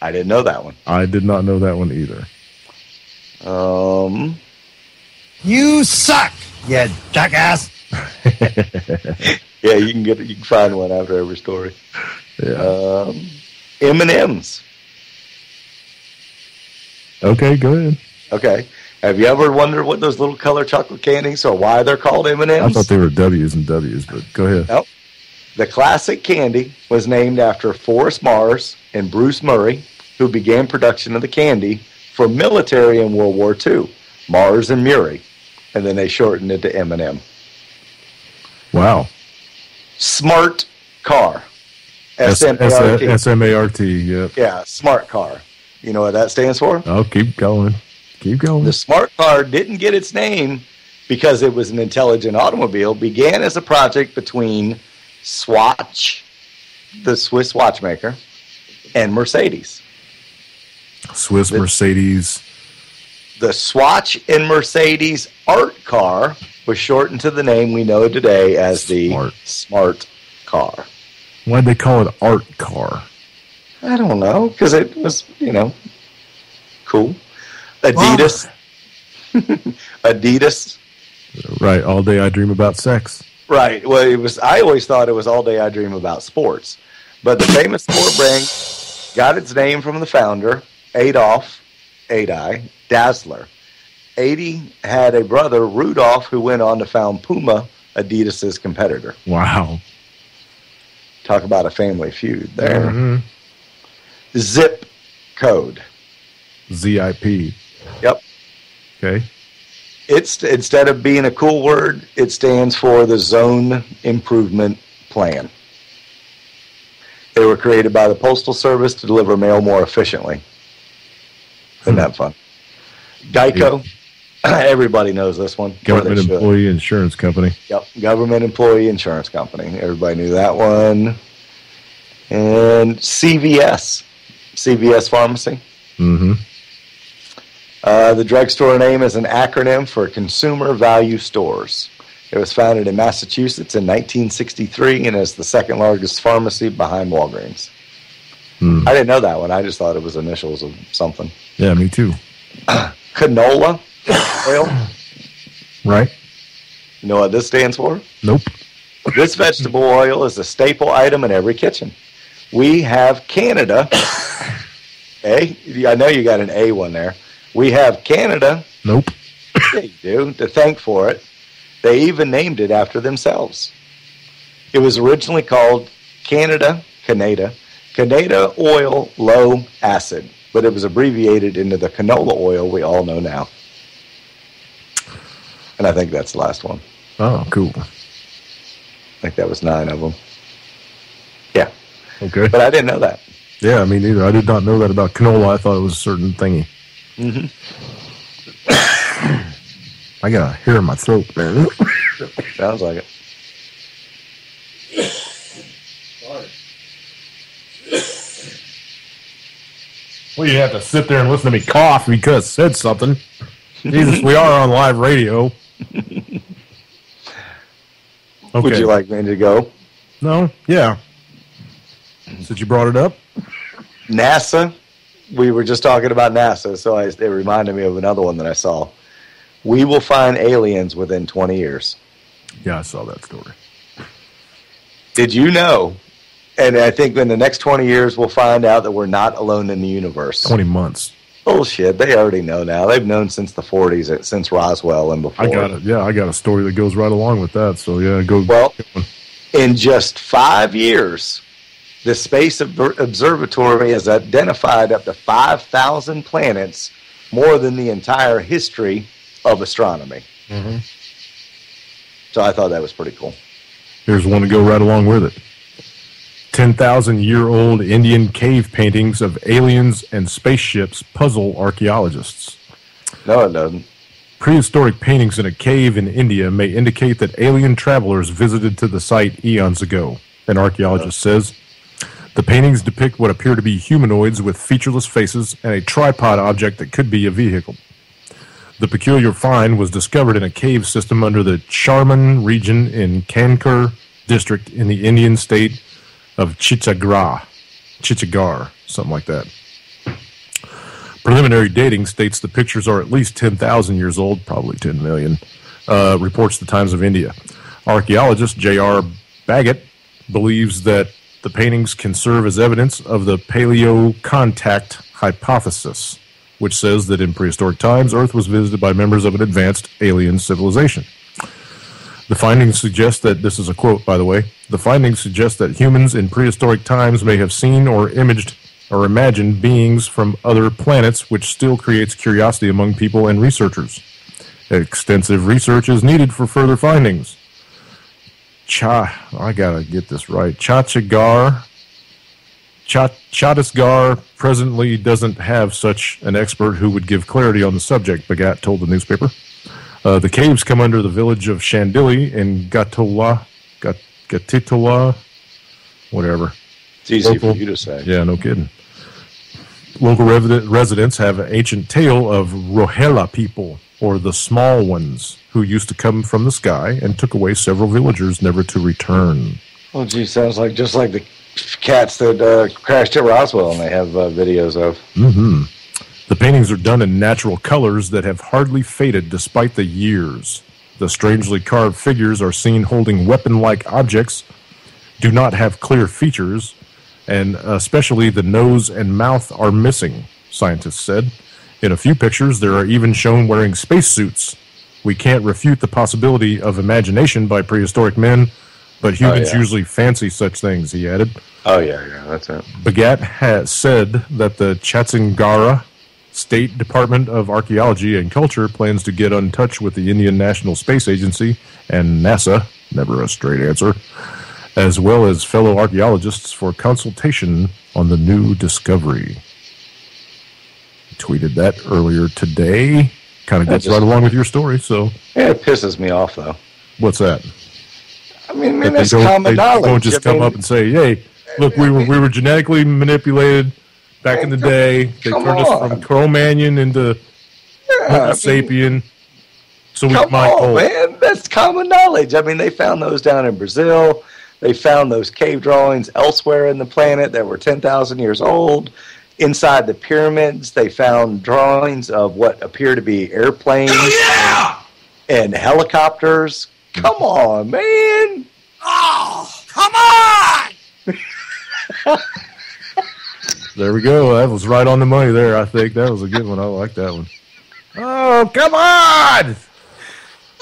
I didn't know that one. I did not know that one either. You suck, you jackass. Yeah, you can find one after every story. Yeah. M&M's. Okay, go ahead. Okay. Have you ever wondered what those little color chocolate candies or why they're called M&M's? I thought they were W's and W's, but go ahead. Nope. The classic candy was named after Forrest Mars and Bruce Murray, who began production of the candy for military in World War II. Mars and Murray. And then they shortened it to M&M. Wow. Smart car. S-M-A-R-T. S-M-A-R-T, yep. Yeah, smart car. You know what that stands for? Oh, keep going. Keep going. The smart car didn't get its name because it was an intelligent automobile. Began as a project between Swatch, the Swiss watchmaker, and Mercedes. Mercedes. The Swatch and Mercedes art car was shortened to the name we know today as the smart car. Why'd they call it art car? I don't know, because it was, cool. Adidas. Adidas. Right, all day I dream about sex. Right. Well, I always thought it was all day I dream about sports. But the famous sport brand got its name from the founder, Adolf Dassler. Adi had a brother, Rudolph, who went on to found Puma, Adidas's competitor. Wow. Talk about a family feud there. Mm-hmm. Zip code. ZIP. Yep. Okay. It's instead of being a cool word, it stands for the Zone Improvement Plan. They were created by the Postal Service to deliver mail more efficiently. Isn't that fun? Geico. Yeah. Everybody knows this one. Government Employee Insurance Company. Yep. Government Employee Insurance Company. Everybody knew that one. And CVS. CVS Pharmacy. Mm-hmm. The drugstore name is an acronym for Consumer Value Stores. It was founded in Massachusetts in 1963 and is the second largest pharmacy behind Walgreens. I didn't know that one. I just thought it was initials of something. Yeah, me too. Canola oil. Right. You know what this stands for? Nope. This vegetable oil is a staple item in every kitchen. We have Canada. I know you got an A one there. We have Canada. Nope. Yeah, you do. To thank for it. They even named it after themselves. It was originally called Canada Oil Low Acid, but it was abbreviated into the canola oil we all know now. And I think that's the last one. Oh, cool. I think that was 9 of them. Yeah. Okay. But I didn't know that. Yeah, me neither. I did not know that about canola. I thought it was a certain thingy. Mm-hmm. I got a hair in my throat, man. Sounds like it. Well, you have to sit there and listen to me cough because I said something. Jesus, we are on live radio. Okay. Okay. Would you like me to go? No? Yeah. Since you brought it up? NASA, we were just talking about NASA, so it reminded me of another one that I saw. We will find aliens within 20 years. Yeah, I saw that story. Did you know? And I think in the next 20 years, we'll find out that we're not alone in the universe. 20 months. Bullshit. They already know now. They've known since the 40s, since Roswell and before. I got a story that goes right along with that. So, yeah, go. Well, in just 5 years, the Space Observatory has identified up to 5,000 planets, more than the entire history of astronomy. Mm-hmm. So I thought that was pretty cool. Here's one to go right along with it. 10,000-year-old Indian cave paintings of aliens and spaceships puzzle archaeologists. No, it doesn't. Prehistoric paintings in a cave in India may indicate that alien travelers visited to the site eons ago, an archaeologist says. The paintings depict what appear to be humanoids with featureless faces and a tripod object that could be a vehicle. The peculiar find was discovered in a cave system under the Charman region in Kankur district in the Indian state of Chittorgarh, something like that. Preliminary dating states the pictures are at least 10,000 years old, probably 10 million, reports the Times of India. Archaeologist J.R. Baggett believes that the paintings can serve as evidence of the paleo-contact hypothesis, which says that in prehistoric times, Earth was visited by members of an advanced alien civilization. The findings suggest that, this is a quote, by the way, the findings suggest that humans in prehistoric times may have seen or imaged or imagined beings from other planets, which still creates curiosity among people and researchers. Extensive research is needed for further findings. I gotta get this right. Chhattisgarh presently doesn't have such an expert who would give clarity on the subject, Bagat told the newspaper. The caves come under the village of Chandili in Gatitola, whatever. It's easy for you to say. Yeah, no kidding. Local residents have an ancient tale of Rohela people, or the small ones, who used to come from the sky and took away several villagers, never to return. Oh, gee, sounds like just like the cats that crashed at Roswell, and they have videos of. Mm-hmm. The paintings are done in natural colors that have hardly faded despite the years. The strangely carved figures are seen holding weapon-like objects, do not have clear features, and especially the nose and mouth are missing, scientists said. In a few pictures, there are even shown wearing spacesuits. We can't refute the possibility of imagination by prehistoric men, but humans usually fancy such things, he added. Oh, yeah, that's it. Bagat has said that the Chhattisgarh State Department of Archaeology and Culture plans to get in touch with the Indian National Space Agency and NASA, never a straight answer, as well as fellow archaeologists for consultation on the new discovery. I tweeted that earlier today. Kind of goes right along with your story, so. Yeah, it pisses me off, though. What's that? I mean, that's common knowledge. They don't just come up and say, hey, look, we were genetically manipulated back in the day. They turned us from Cro-Magnon into Homo sapien. So we might hold. Man, that's common knowledge. I mean, they found those down in Brazil. They found those cave drawings elsewhere in the planet that were 10,000 years old. Inside the pyramids, they found drawings of what appear to be airplanes and helicopters. Come on, man. Oh, come on! There we go. That was right on the money there, I think. That was a good one. I like that one. Oh, come on!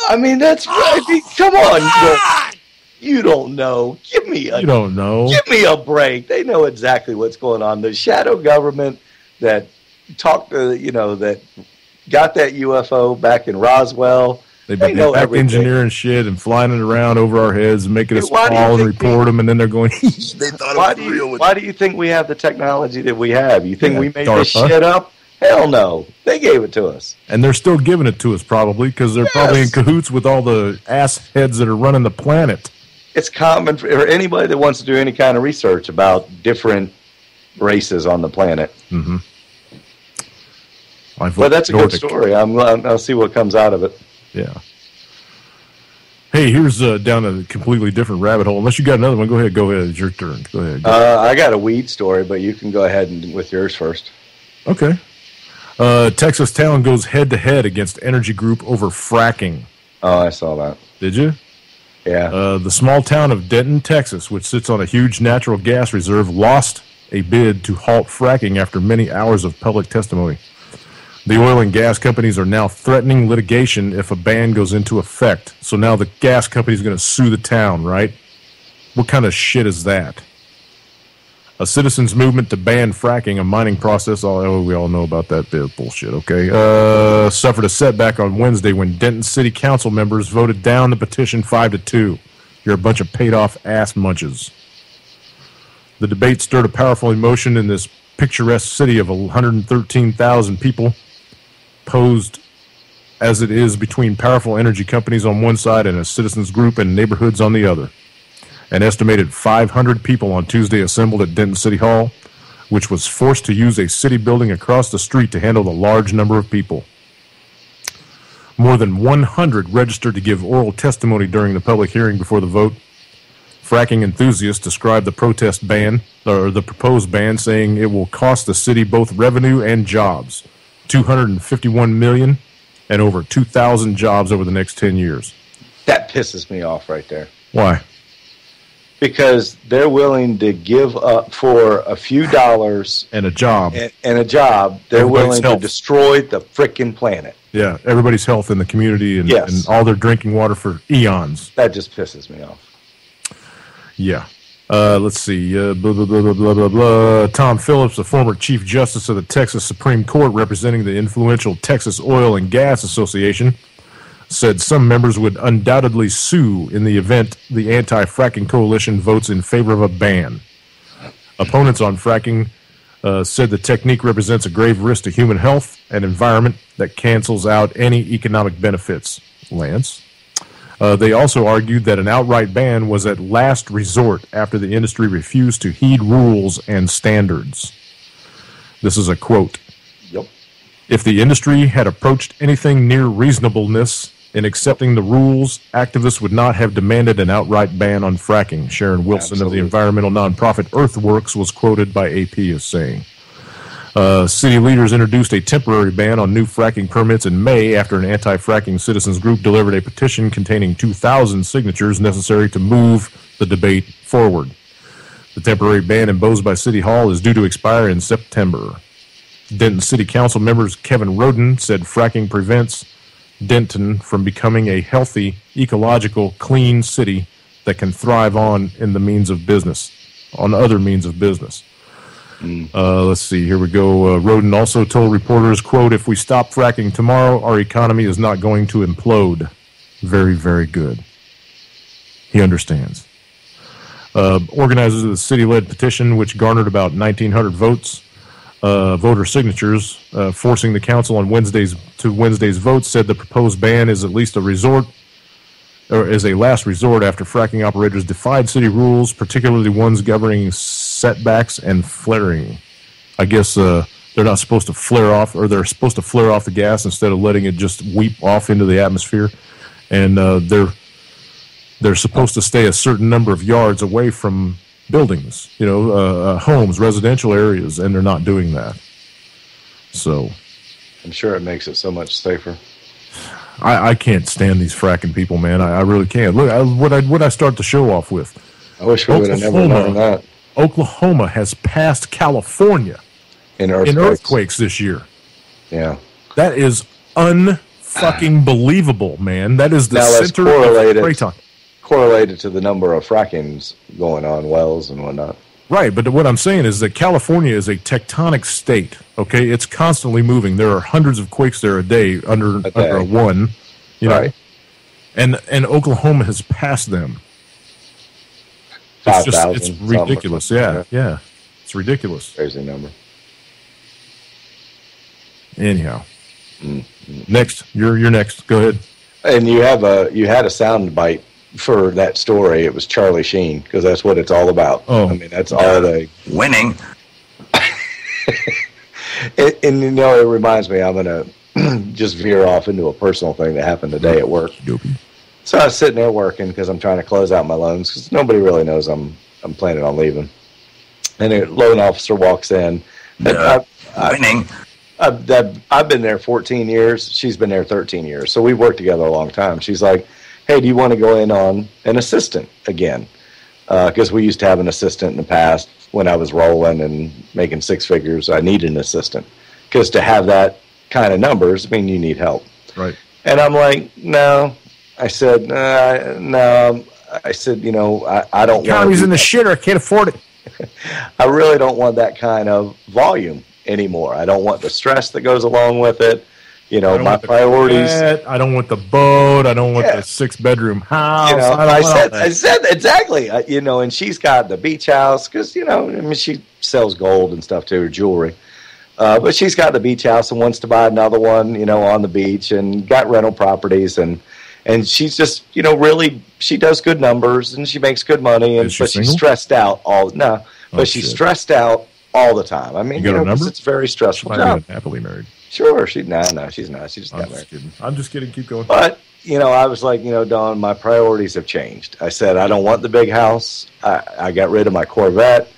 I mean, that's right. Come on. You don't know. You don't know. Give me a break. They know exactly what's going on. The shadow government that talked to, that got that UFO back in Roswell. They've been back engineering shit and flying it around over our heads and making us call and report them, and then they're going, they thought it was real. Why do you think we have the technology that we have? You think we made this shit up? Hell no. They gave it to us. And they're still giving it to us probably because they're probably in cahoots with all the ass heads that are running the planet. It's common for anybody that wants to do any kind of research about different races on the planet. Mm-hmm. But that's a good story. I'll see what comes out of it. Yeah. Hey, here's down a completely different rabbit hole. Unless you got another one, go ahead. Go ahead. It's your turn. Go ahead. I got a weed story, but you can go ahead with yours first. Okay. Texas town goes head-to-head against energy group over fracking. Oh, I saw that. Did you? Yeah. The small town of Denton, Texas, which sits on a huge natural gas reserve, lost a bid to halt fracking after many hours of public testimony. The oil and gas companies are now threatening litigation if a ban goes into effect. So now the gas company is going to sue the town, right? What kind of shit is that? A citizens' movement to ban fracking, a mining process, we all know about that bit of bullshit, okay? Suffered a setback on Wednesday when Denton City Council members voted down the petition 5-2. You're a bunch of paid-off ass munches. The debate stirred a powerful emotion in this picturesque city of 113,000 people, posed as it is between powerful energy companies on one side and a citizens group and neighborhoods on the other. An estimated 500 people on Tuesday assembled at Denton City Hall, which was forced to use a city building across the street to handle the large number of people. More than 100 registered to give oral testimony during the public hearing before the vote. Fracking enthusiasts described the protest ban, or the proposed ban, saying it will cost the city both revenue and jobs. $251 million and over 2,000 jobs over the next 10 years. That pisses me off right there. Why? Because they're willing to give up for a few dollars and a job. And a job. They're willing to destroy the frickin' planet. Yeah, everybody's health in the community and all their drinking water for eons. That just pisses me off. Yeah. Let's see. Blah, blah, blah, blah, blah, blah. Tom Phillips, the former Chief Justice of the Texas Supreme Court representing the influential Texas Oil and Gas Association, said some members would undoubtedly sue in the event the anti-fracking coalition votes in favor of a ban. Opponents on fracking said the technique represents a grave risk to human health and environment that cancels out any economic benefits. Lance? They also argued that an outright ban was at last resort after the industry refused to heed rules and standards. This is a quote. Yep. If the industry had approached anything near reasonableness in accepting the rules, activists would not have demanded an outright ban on fracking. Sharon Wilson of the environmental nonprofit Earthworks was quoted by AP as saying. City leaders introduced a temporary ban on new fracking permits in May after an anti-fracking citizens group delivered a petition containing 2,000 signatures necessary to move the debate forward. The temporary ban imposed by City Hall is due to expire in September. Denton City Council members Kevin Roden said fracking prevents Denton from becoming a healthy, ecological, clean city that can thrive on other means of business. Let's see, here we go. Roden also told reporters, quote, if we stop fracking tomorrow, our economy is not going to implode. Very, very good. He understands. Organizers of the city-led petition, which garnered about 1,900 voter signatures, forcing the council on Wednesday's vote, said the proposed ban is at least is a last resort after fracking operators defied city rules, particularly ones governing setbacks and flaring. I guess they're not supposed to flare off, or they're supposed to flare off the gas instead of letting it just weep off into the atmosphere. And they're supposed to stay a certain number of yards away from buildings, homes, residential areas, and they're not doing that. So I'm sure it makes it so much safer. I can't stand these fracking people, man. I really can't. Look, what I start the show off with. I wish we would have never known that. Oklahoma has passed California in earthquakes this year. Yeah. That is unfucking believable, man. That is the center of Creighton. Correlated to the number of frackings going on, wells and whatnot. Right, but what I'm saying is that California is a tectonic state, okay? It's constantly moving. There are hundreds of quakes there a day under a one, know? And Oklahoma has passed them. 5,000. It's ridiculous. Yeah. It's ridiculous. Crazy number. Anyhow. Next. You're next. Go ahead. And you had a sound bite for that story. It was Charlie Sheen, because that's what it's all about. Oh. I mean, that's all they... Winning. And it reminds me, I'm going to just veer off into a personal thing that happened today at work. So I was sitting there working because I'm trying to close out my loans because nobody really knows I'm planning on leaving. And a loan officer walks in. Winning. I've been there 14 years. She's been there 13 years. So we've worked together a long time. She's like, hey, do you want to go in on an assistant again? Because we used to have an assistant in the past when I was rolling and making six figures. I needed an assistant because to have that kind of numbers, I mean, you need help. Right. And I'm like, no. I said, no. I said, I don't want. Economy's in the shitter. I can't afford it. I really don't want that kind of volume anymore. I don't want the stress that goes along with it. My priorities. I don't want the boat. I don't want the 6-bedroom house. I said exactly. And she's got the beach house because she sells gold and stuff too, or jewelry. But she's got the beach house and wants to buy another one, on the beach, and got rental properties, and she's just, really, she does good numbers and she makes good money, but she's stressed out she's stressed out all the time. I mean, it's a very stressful job. Happily married. Sure, she's not. She just got married. Kidding. I'm just kidding. Keep going. But I was like, Don, my priorities have changed. I said I don't want the big house. I got rid of my Corvette.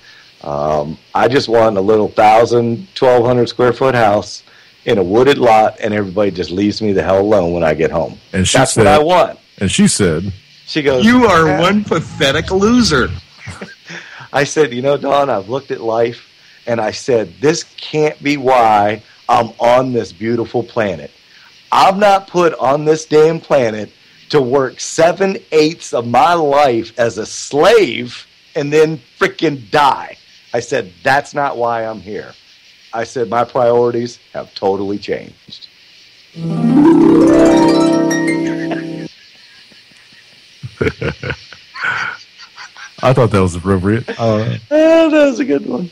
I just want a little 1,200 square foot house in a wooded lot, and everybody just leaves me the hell alone when I get home. And that's what I want. And she said, she goes, you are one pathetic loser. I said, Don, I've looked at life, and I said, this can't be why I'm on this beautiful planet. I'm not put on this damn planet to work 7/8 of my life as a slave and then freaking die. I said, that's not why I'm here. I said, my priorities have totally changed. I thought that was appropriate. That was a good one.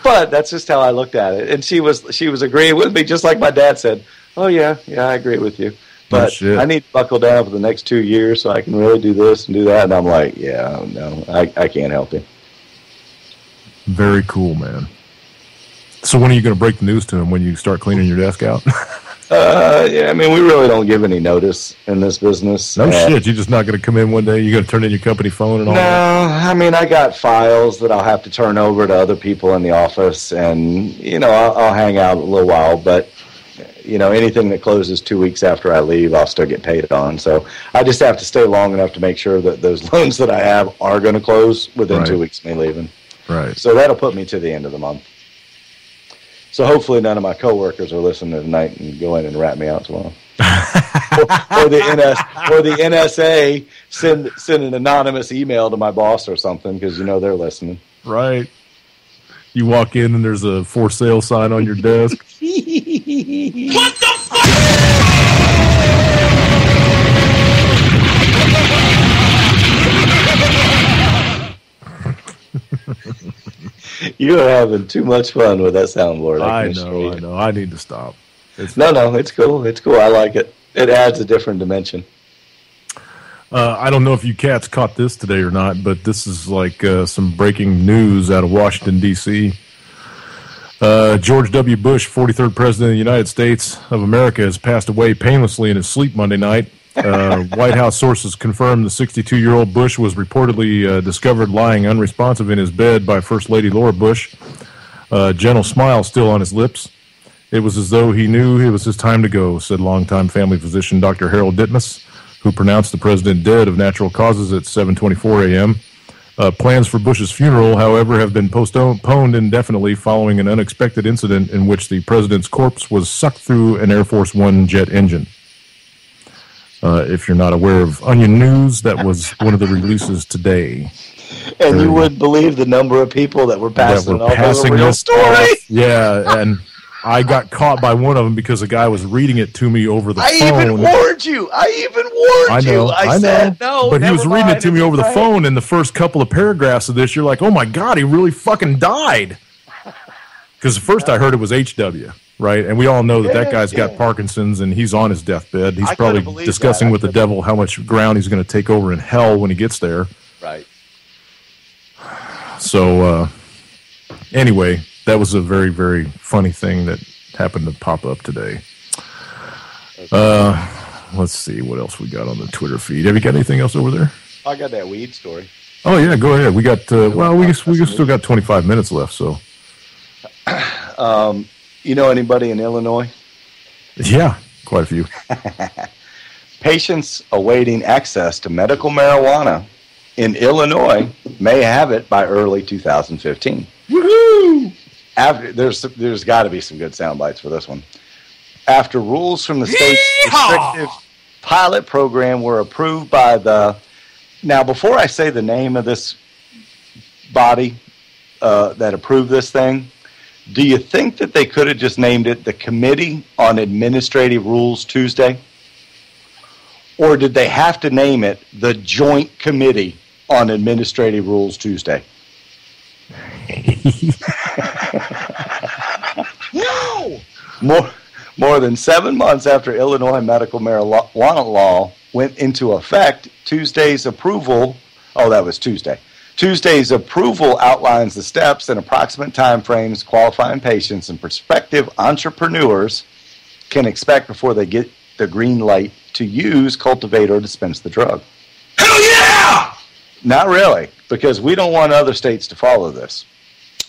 But that's just how I looked at it. And she was agreeing with me, just like my dad said, oh, yeah, I agree with you. But I need to buckle down for the next 2 years so I can really do this and do that. And I'm like, yeah, no, I can't help you. Very cool, man. So when are you going to break the news to him? When you start cleaning your desk out? Yeah, I mean, we really don't give any notice in this business. No shit. You're just not going to come in one day? You're going to turn in your company phone and all that? No, I mean, I got files that I'll have to turn over to other people in the office, and, I'll hang out a little while, but, anything that closes 2 weeks after I leave, I'll still get paid on. So I just have to stay long enough to make sure that those loans that I have are going to close within 2 weeks of me leaving. Right. So that'll put me to the end of the month. So hopefully none of my coworkers are listening tonight and go in and rat me out tomorrow. or the NSA send an anonymous email to my boss or something because they're listening. Right. You walk in and there's a for sale sign on your desk. What the fuck? You're having too much fun with that soundboard. I know. I need to stop. No, it's cool. It's cool. I like it. It adds a different dimension. I don't know if you cats caught this today or not, but this is like some breaking news out of Washington, D.C. George W. Bush, 43rd President of the United States of America, has passed away painlessly in his sleep Monday night. White House sources confirmed the 62-year-old Bush was reportedly discovered lying unresponsive in his bed by First Lady Laura Bush, a gentle smile still on his lips. It was as though he knew it was his time to go, said longtime family physician Dr. Harold Ditmas, who pronounced the president dead of natural causes at 7:24 a.m. Plans for Bush's funeral, however, have been postponed indefinitely following an unexpected incident in which the president's corpse was sucked through an Air Force One jet engine. If you're not aware of Onion News, that was one of the releases today. And you wouldn't believe the number of people that were passing the real story. Yeah, and I got caught by one of them because the guy was reading it to me over the phone. I even warned you. I said, no, but he was reading it to me over the phone, and the first couple of paragraphs of this, you're like, oh my God, he really fucking died. Because at first I heard it was HW. Right, and we all know that guy's got Parkinson's, and he's on his deathbed. He's probably discussing with the devil how much ground he's going to take over in hell when he gets there. Right. So, anyway, that was a very, very funny thing that happened to pop up today. let's see what else we got on the Twitter feed. Have you got anything else over there? I got that weed story. Oh yeah, go ahead. We got we still got 25 minutes left. So, you know anybody in Illinois? Yeah, quite a few. Patients awaiting access to medical marijuana in Illinois may have it by early 2015. Woohoo! After there's got to be some good sound bites for this one. After rules from the state's restrictive pilot program were approved by the... Now, before I say the name of this body that approved this thing, do you think that they could have just named it the Committee on Administrative Rules Tuesday? Or did they have to name it the Joint Committee on Administrative Rules Tuesday? No! More than 7 months after Illinois medical marijuana law went into effect, Tuesday's approval outlines the steps and approximate timeframes qualifying patients and prospective entrepreneurs can expect before they get the green light to use, cultivate, or dispense the drug. Hell yeah! Not really, because we don't want other states to follow this.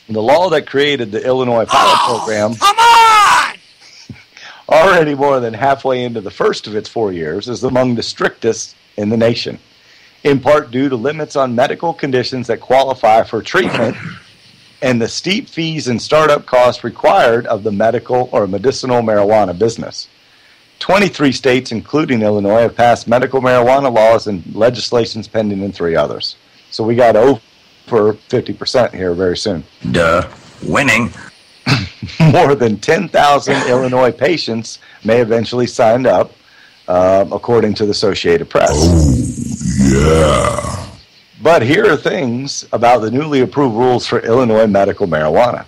The law that created the Illinois pilot program, Come on! already more than halfway into the first of its 4 years, is among the strictest in the nation, in part due to limits on medical conditions that qualify for treatment and the steep fees and startup costs required of the medical or medicinal marijuana business. 23 states, including Illinois, have passed medical marijuana laws and legislations pending in 3 others. So we got over 50% here very soon. Duh. Winning. More than 10,000 Illinois patients may eventually sign up, according to the Associated Press. Oh, yeah. But here are things about the newly approved rules for Illinois medical marijuana.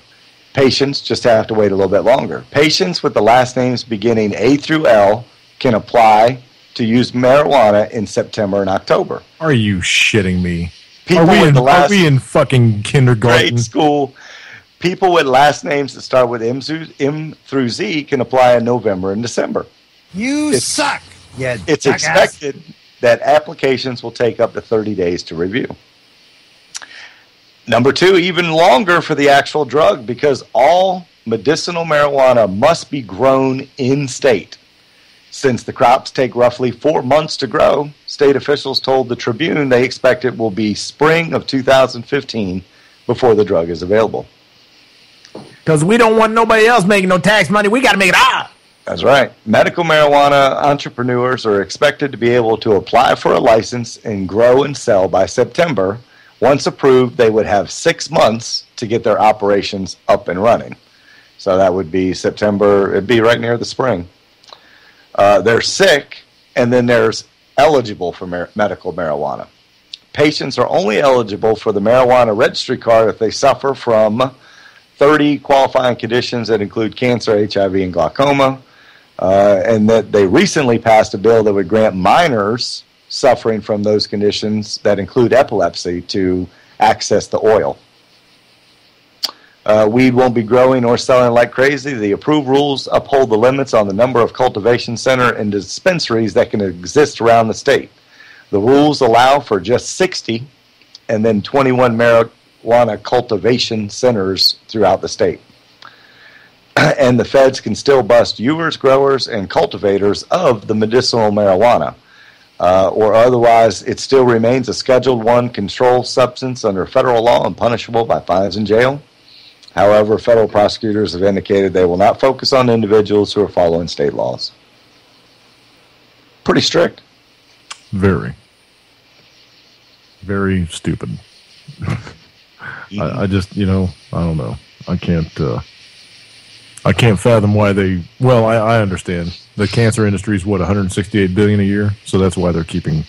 Patients just have to wait a little bit longer. Patients with the last names beginning A through L can apply to use marijuana in September and October. Are you shitting me? Are we in fucking kindergarten? Grade school. People with last names that start with M through Z can apply in November and December. You suck. Yeah, it's expected that applications will take up to 30 days to review. Number 2, even longer for the actual drug, because all medicinal marijuana must be grown in-state. Since the crops take roughly 4 months to grow, state officials told the Tribune they expect it will be spring of 2015 before the drug is available. Because we don't want nobody else making no tax money. We got to make it out. That's right. Medical marijuana entrepreneurs are expected to be able to apply for a license and grow and sell by September. Once approved, they would have 6 months to get their operations up and running. So that would be September. It'd be right near the spring. There's sick, and then there's eligible for medical marijuana. Patients are only eligible for the marijuana registry card if they suffer from 30 qualifying conditions that include cancer, HIV, and glaucoma, and that they recently passed a bill that would grant minors suffering from those conditions that include epilepsy to access the oil. Weed won't be growing or selling like crazy. The approved rules uphold the limits on the number of cultivation center and dispensaries that can exist around the state. The rules allow for just 60 and then 21 marijuana cultivation centers throughout the state. And the feds can still bust users, growers, and cultivators of the medicinal marijuana. Or otherwise, it still remains a Schedule I controlled substance under federal law and punishable by fines and jail. However, federal prosecutors have indicated they will not focus on individuals who are following state laws. Pretty strict. Very. Very stupid. I just, I don't know. I can't fathom why they... Well, I understand. The cancer industry is, what, $168 billion a year? So that's why they're keeping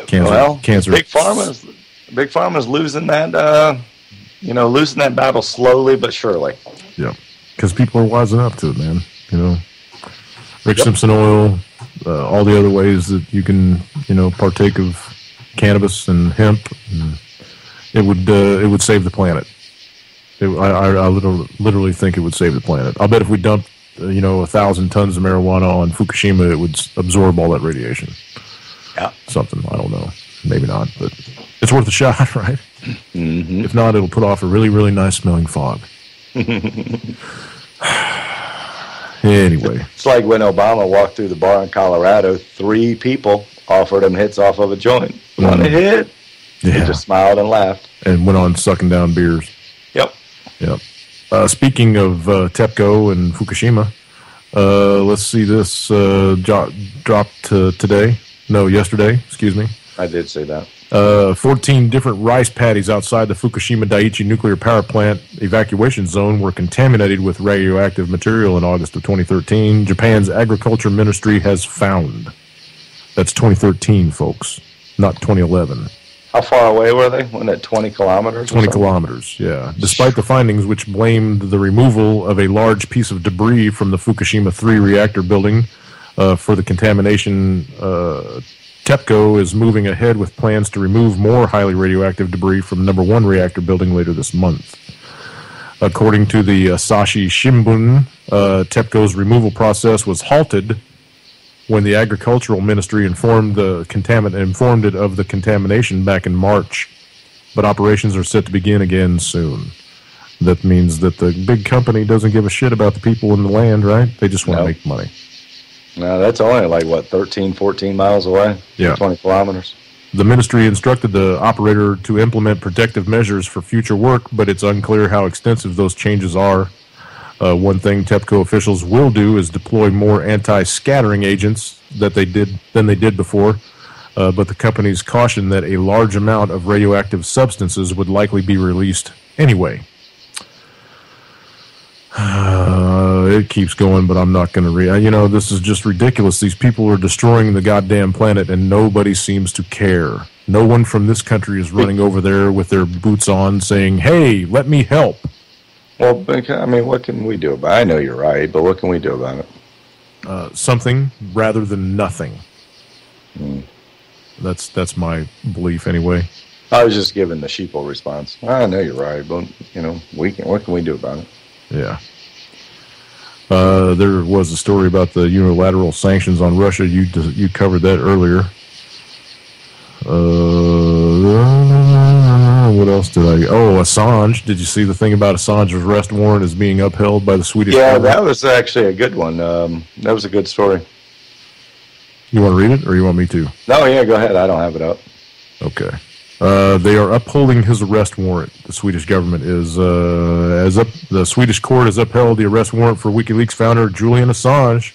cancer... Big Pharma's losing that... losing that battle slowly but surely. Yeah, because people are wising up to it, man. Rick Simpson oil, all the other ways that you can, partake of cannabis and hemp. And it would save the planet. I literally think it would save the planet. I'll bet if we dumped 1,000 tons of marijuana on Fukushima, it would absorb all that radiation. Yeah. Something, I don't know. Maybe not, but it's worth a shot, right? Mm-hmm. If not, it'll put off a really, really nice smelling fog. Anyway. It's like when Obama walked through the bar in Colorado, 3 people offered him hits off of a joint. Want a hit? Yeah. He just smiled and laughed. And went on sucking down beers. Yep. Speaking of TEPCO and Fukushima, let's see this dropped today. No, yesterday. Excuse me. I did say that. 14 different rice paddies outside the Fukushima Daiichi nuclear power plant evacuation zone were contaminated with radioactive material in August of 2013. Japan's agriculture ministry has found. That's 2013, folks, not 2011. How far away were they? Wasn't it 20 kilometers? 20 kilometers, yeah. Despite the findings, which blamed the removal of a large piece of debris from the Fukushima 3 reactor building for the contamination, TEPCO is moving ahead with plans to remove more highly radioactive debris from number 1 reactor building later this month. According to the Asahi Shimbun, TEPCO's removal process was halted when the agricultural ministry informed it of the contamination back in March, but operations are set to begin again soon. That means that the big company doesn't give a shit about the people in the land, right? They just want to make money. No, that's only 13, 14 miles away. Yeah. 20 kilometers. The ministry instructed the operator to implement protective measures for future work, but it's unclear how extensive those changes are. One thing TEPCO officials will do is deploy more anti-scattering agents than they did before, but the companies caution that a large amount of radioactive substances would likely be released anyway. It keeps going, but I'm not going to read. This is just ridiculous. These people are destroying the goddamn planet, and nobody seems to care. No one from this country is running over there with their boots on saying, hey, let me help. Well, what can we do about it? I know you're right, but what can we do about it? Something rather than nothing. That's my belief anyway. I was just giving the sheeple response. I know you're right, but what can we do about it? Yeah. There was a story about the unilateral sanctions on Russia. You covered that earlier. What else did Assange. Did you see the thing about Assange's arrest warrant is being upheld by the Swedish government? That was actually a good one. That was a good story. You want to read it, or you want me to? No, yeah, go ahead. I don't have it up. Okay. They are upholding his arrest warrant. The Swedish government is the Swedish court has upheld the arrest warrant for WikiLeaks founder Julian Assange,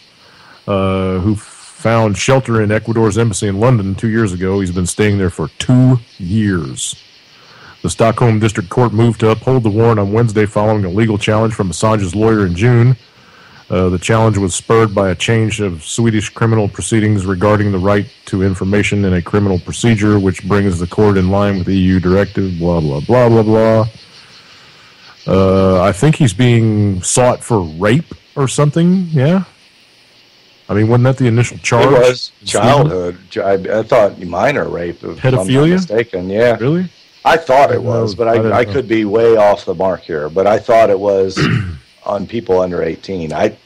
who found shelter in Ecuador's embassy in London 2 years ago. He's been staying there for 2 years. The Stockholm District Court moved to uphold the warrant on Wednesday following a legal challenge from Assange's lawyer in June. The challenge was spurred by a change of Swedish criminal proceedings regarding the right to information in a criminal procedure, which brings the court in line with EU directive, blah, blah, blah, blah, blah. I think he's being sought for rape or something, yeah? Wasn't that the initial charge? It was childhood. I thought minor rape. If pedophilia? I'm not mistaken, yeah. Really? I thought it was, but I could be way off the mark here. But I thought it was on people under 18. But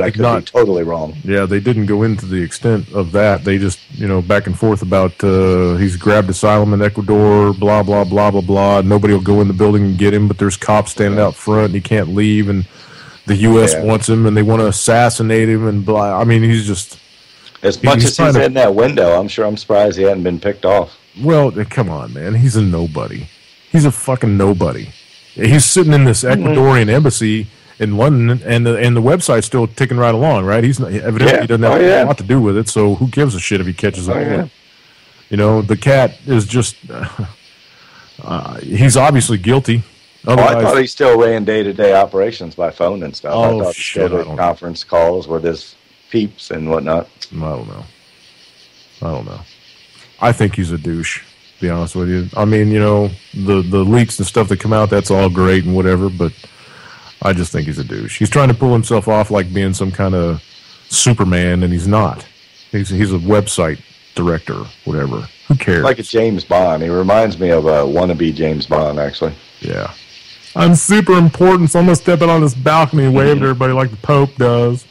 I could be totally wrong. Yeah, they didn't go into the extent of that. They just, back and forth about he's grabbed asylum in Ecuador, blah, blah, blah, blah, blah. Nobody will go in the building and get him, but there's cops standing out front, and he can't leave, and the U.S. wants him, and they want to assassinate him, and blah. He's just... As much as he's in that window, I'm surprised he hadn't been picked off. Well, come on, man. He's a nobody. He's a fucking nobody. He's sitting in this Ecuadorian embassy in London, and the website's still ticking right along, right? He's not, evidently he doesn't have a lot to do with it, so who gives a shit if he catches a bullet? The cat is just... he's obviously guilty. I thought he still ran day-to-day operations by phone and stuff. I thought he still did conference calls with his peeps and whatnot. I don't know. I think he's a douche, to be honest with you. The leaks and stuff that come out, that's all great and whatever, but I just think he's a douche. He's trying to pull himself off like being some kind of Superman, and he's not. He's a website director, whatever. Who cares? Like a James Bond. He reminds me of a wannabe James Bond, actually. Yeah. I'm super important, so I'm going to step out on this balcony and wave at everybody like the Pope does.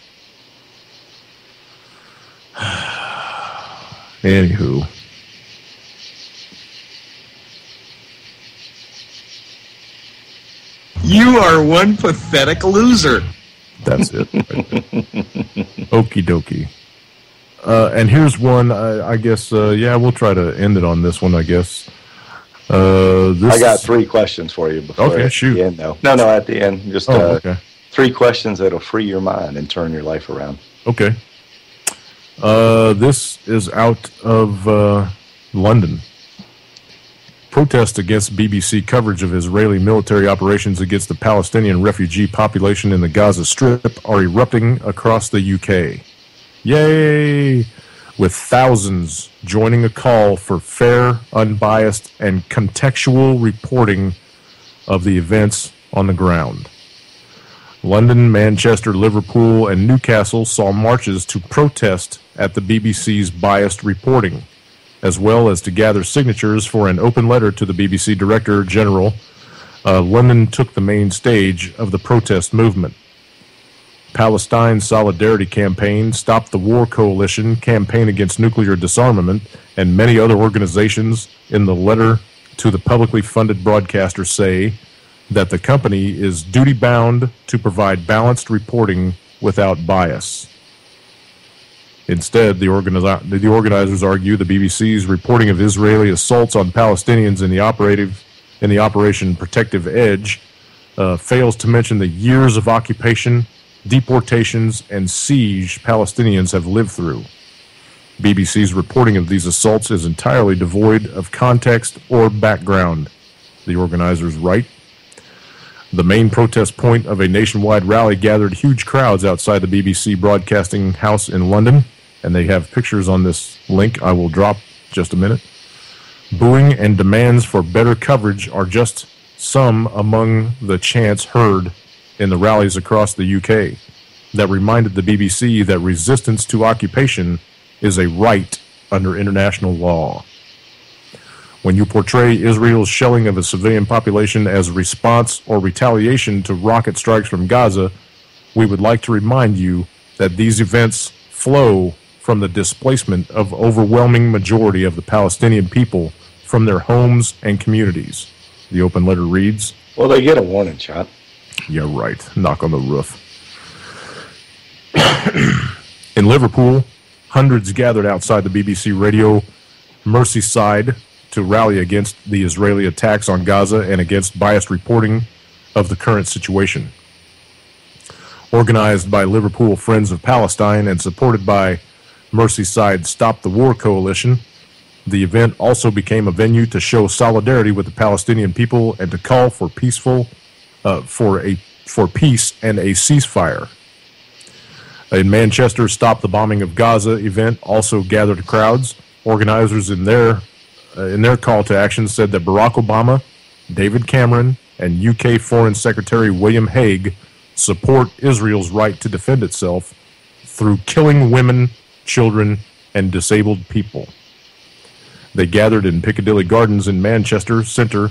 Anywho. You are one pathetic loser. That's it. Right Okie dokie. And here's one, I guess, we'll try to end it on this one, I guess. I got 3 questions for you before shoot. the end, though. No, at the end. Just okay. 3 questions that'll free your mind and turn your life around. Okay. This is out of London. Protests against BBC coverage of Israeli military operations against the Palestinian refugee population in the Gaza Strip are erupting across the UK. Yay! With thousands joining a call for fair, unbiased, and contextual reporting of the events on the ground. London, Manchester, Liverpool, and Newcastle saw marches to protest at the BBC's biased reporting, as well as to gather signatures for an open letter to the BBC Director General. London took the main stage of the protest movement. Palestine Solidarity Campaign, Stop the War Coalition, Campaign Against Nuclear Disarmament, and many other organizations in the letter to the publicly funded broadcaster say that the company is duty-bound to provide balanced reporting without bias. Instead, the organizers argue the BBC's reporting of Israeli assaults on Palestinians in the Operation Protective Edge fails to mention the years of occupation, deportations, and siege Palestinians have lived through. BBC's reporting of these assaults is entirely devoid of context or background, the organizers write. The main protest point of a nationwide rally gathered huge crowds outside the BBC broadcasting house in London, and they have pictures on this link I will drop just a minute. Booing and demands for better coverage are just some among the chants heard in the rallies across the UK that reminded the BBC that resistance to occupation is a right under international law. When you portray Israel's shelling of a civilian population as response or retaliation to rocket strikes from Gaza, we would like to remind you that these events flow from the displacement of overwhelming majority of the Palestinian people from their homes and communities. The open letter reads, well, they get a warning shot. Yeah, right. Knock on the roof. In Liverpool, hundreds gathered outside the BBC radio Merseyside to rally against the Israeli attacks on Gaza and against biased reporting of the current situation. Organized by Liverpool Friends of Palestine and supported by Merseyside Stop the War Coalition, the event also became a venue to show solidarity with the Palestinian people and to call for peace and a ceasefire. A Manchester Stop the Bombing of Gaza event also gathered crowds. Organizers in their call to action said that Barack Obama, David Cameron, and UK Foreign Secretary William Hague support Israel's right to defend itself through killing women, children, and disabled people. They gathered in Piccadilly Gardens in Manchester Centre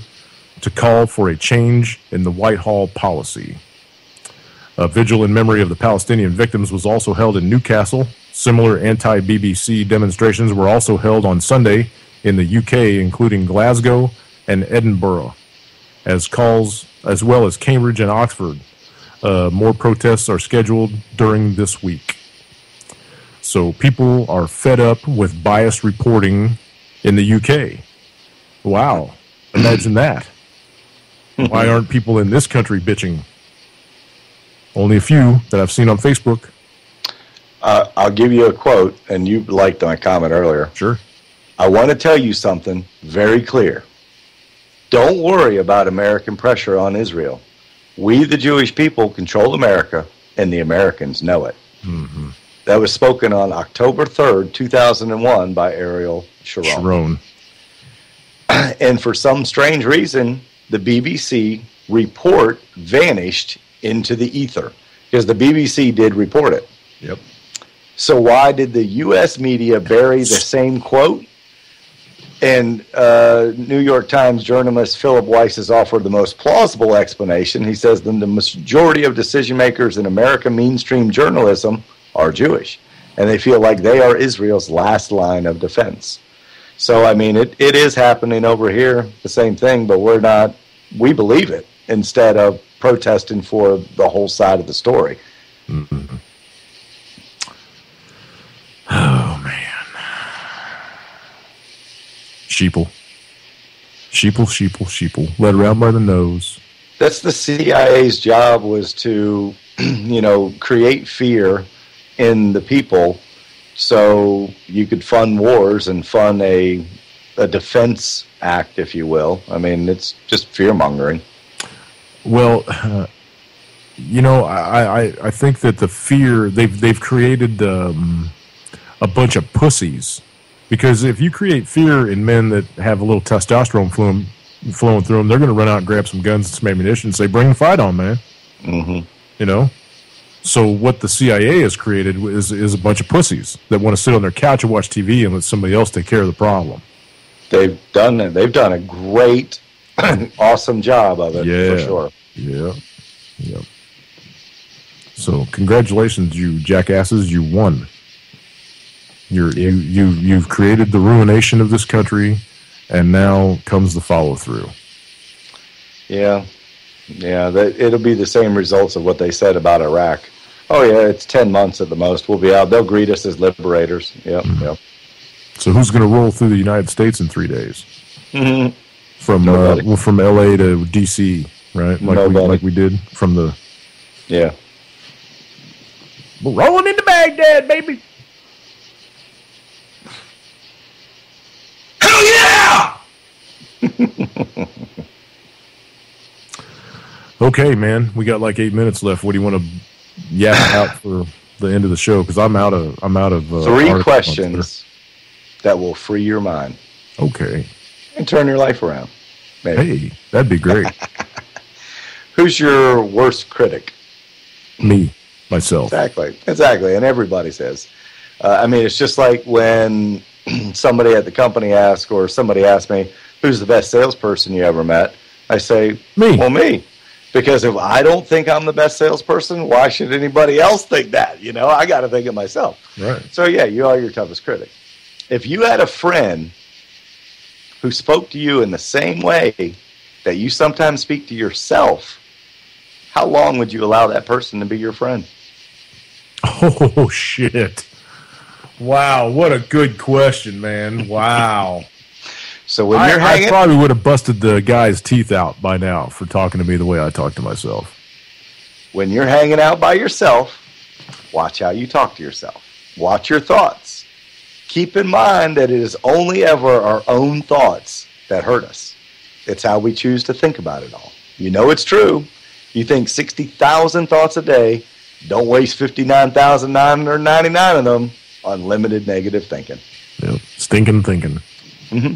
to call for a change in the Whitehall policy. A vigil in memory of the Palestinian victims was also held in Newcastle. Similar anti-BBC demonstrations were also held on Sunday in the UK, including Glasgow and Edinburgh, as well as Cambridge and Oxford. More protests are scheduled during this week. So people are fed up with biased reporting in the UK. Wow. Imagine that. Why aren't people in this country bitching? Only a few that I've seen on Facebook. I'll give you a quote, and you liked my comment earlier. Sure. I want to tell you something very clear. Don't worry about American pressure on Israel. We, the Jewish people, control America, and the Americans know it. Mm-hmm. That was spoken on October 3rd, 2001 by Ariel Sharon. And for some strange reason, the BBC report vanished into the ether, because the BBC did report it. Yep. So why did the U.S. media bury the same quote? And New York Times journalist Philip Weiss has offered the most plausible explanation. He says that the majority of decision makers in American mainstream journalism are Jewish, and they feel like they are Israel's last line of defense. So, I mean, it is happening over here, the same thing, but we believe it instead of protesting for the whole side of the story. Mm-hmm. Oh, man. Sheeple. Sheeple. Led around by the nose. That's the CIA's job, was to, create fear in the people so you could fund wars and fund a defense act, if you will. I mean, it's just fear-mongering. Well, I think that the fear, they've created a bunch of pussies. Because if you create fear in men that have a little testosterone flowing through them, they're going to run out and grab some guns and some ammunition and say, bring the fight on, man. Mm-hmm. So what the CIA has created is a bunch of pussies that want to sit on their couch and watch TV and let somebody else take care of the problem. They've done it. They've done a great, awesome job of it, for sure. Yeah. So congratulations, you jackasses. You won. You've created the ruination of this country, and now comes the follow through. Yeah. It'll be the same results of what they said about Iraq. Oh yeah, it's 10 months at the most. We'll be out. They'll greet us as liberators. Yep. So who's going to roll through the United States in 3 days? Mm-hmm. From LA to DC, right? Like we did from the. Yeah. We're rolling into Baghdad, baby. Hell yeah! Okay, man. We got like 8 minutes left. What do you want to yap out for the end of the show? Because I'm out of. 3 questions that will free your mind. Okay. And turn your life around. Maybe. Hey, that'd be great. Who's your worst critic? Me, myself. Exactly. And everybody says. It's just like when somebody at the company asks, or somebody asks me, who's the best salesperson you ever met? I say, me. Well, me. Because if I don't think I'm the best salesperson, why should anybody else think that? I got to think of myself. Right. So, yeah, you are your toughest critic. If you had a friend who spoke to you in the same way that you sometimes speak to yourself, how long would you allow that person to be your friend? Oh, shit. Wow, what a good question, man. Wow. So when you're hanging, I probably would have busted the guy's teeth out by now for talking to me the way I talk to myself. When you're hanging out by yourself, watch how you talk to yourself. Watch your thoughts. Keep in mind that it is only ever our own thoughts that hurt us. It's how we choose to think about it all. It's true. You think 60,000 thoughts a day. Don't waste 59,999 of them on limited negative thinking. Yep. Stinking thinking. Mm-hmm.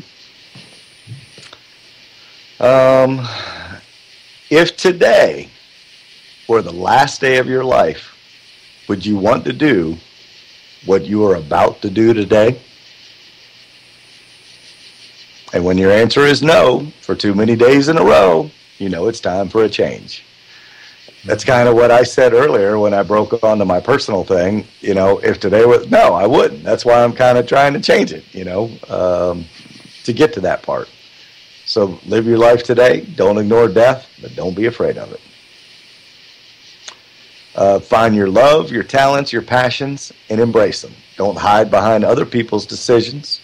If today were the last day of your life, would you want to do what you are about to do today? And when your answer is no, for too many days in a row, it's time for a change. That's kind of what I said earlier when I broke onto my personal thing. If today was, no, I wouldn't. That's why I'm kind of trying to change it, to get to that part. So live your life today. Don't ignore death, but don't be afraid of it. Find your love, your talents, your passions, and embrace them. Don't hide behind other people's decisions.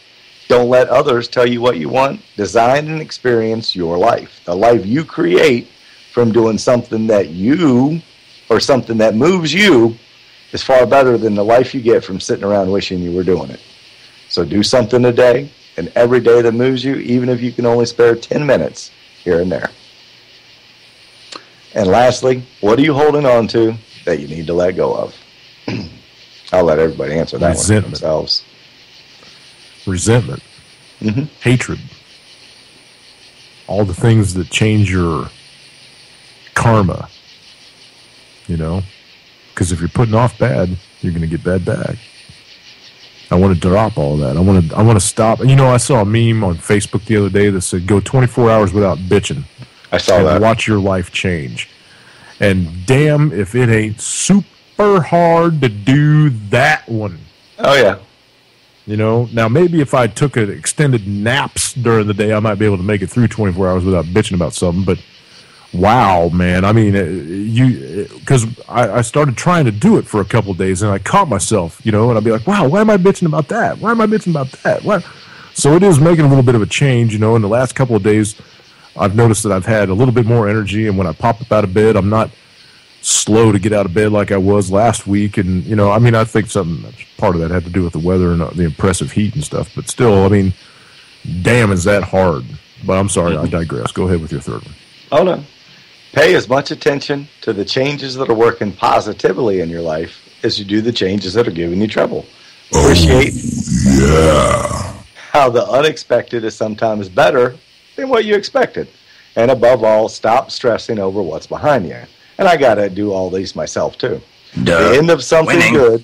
Don't let others tell you what you want. Design and experience your life. The life you create from doing something that something that moves you is far better than the life you get from sitting around wishing you were doing it. So do something today. And every day that moves you, even if you can only spare 10 minutes here and there. And lastly, what are you holding on to that you need to let go of? I'll let everybody answer that one for themselves. Resentment. Mm-hmm. Hatred. All the things that change your karma. Because if you're putting off bad, you're going to get bad back. I want to drop all that. I want to stop. You know, I saw a meme on Facebook the other day that said, "Go 24 hours without bitching." I saw that. Watch your life change. And damn if it ain't super hard to do that one. Oh, yeah. You know, now maybe if I took an extended naps during the day, I might be able to make it through 24 hours without bitching about something. But wow, man, I mean, because I started trying to do it for a couple of days, and I caught myself, you know, and I'd be like, wow, why am I bitching about that? Why am I bitching about that? Why? So it is making a little bit of a change, you know. In the last couple of days, I've noticed that I've had a little bit more energy, and when I pop up out of bed, I'm not slow to get out of bed like I was last week. And, you know, I mean, I think part of that had to do with the weather and the oppressive heat and stuff. But still, I mean, damn, is that hard. But I'm sorry, I digress. Go ahead with your third one. Oh, no. Pay as much attention to the changes that are working positively in your life as you do the changes that are giving you trouble. Appreciate how the unexpected is sometimes better than what you expected. And above all, stop stressing over what's behind you. And I got to do all these myself, too. The end of something good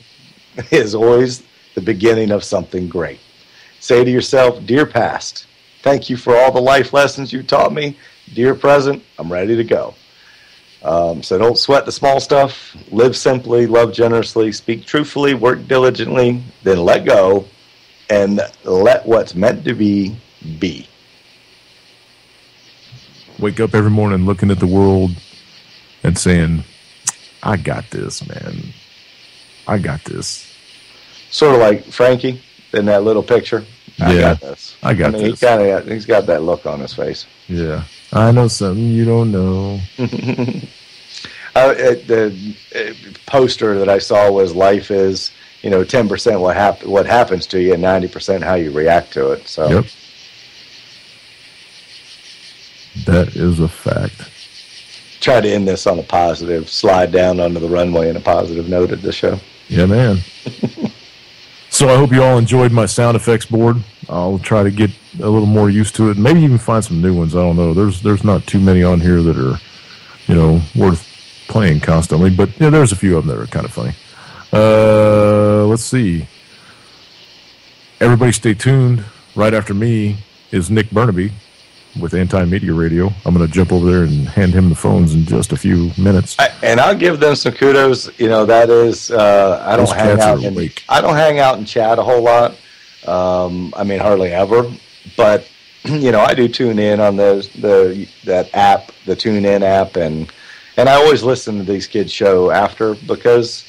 is always the beginning of something great. Say to yourself, dear past, thank you for all the life lessons you taught me. Dear present, I'm ready to go. So don't sweat the small stuff. Live simply, love generously, speak truthfully, work diligently, then let go and let what's meant to be, be. Wake up every morning looking at the world and saying, I got this, man. I got this. Sort of like Frankie in that little picture. I got this. I got this. He's got that look on his face. Yeah. I know something you don't know. The poster that I saw was life is, 10% what happens to you and 90% how you react to it. So. Yep. That is a fact. Try to end this on a positive, slide down onto the runway in a positive note at the show. Yeah, man. So I hope you all enjoyed my sound effects board. I'll try to get a little more used to it. Maybe even find some new ones. I don't know. There's not too many on here that are, worth playing constantly. But yeah, there's a few of them that are kind of funny. Let's see. Everybody stay tuned. Right after me is Nick Burnaby with Anti-Media Radio. I'm going to jump over there and hand him the phones in just a few minutes. And I'll give them some kudos. That is, I don't hang out and chat a whole lot. Hardly ever. But I do tune in on that app, the TuneIn app, and I always listen to these kids' show after because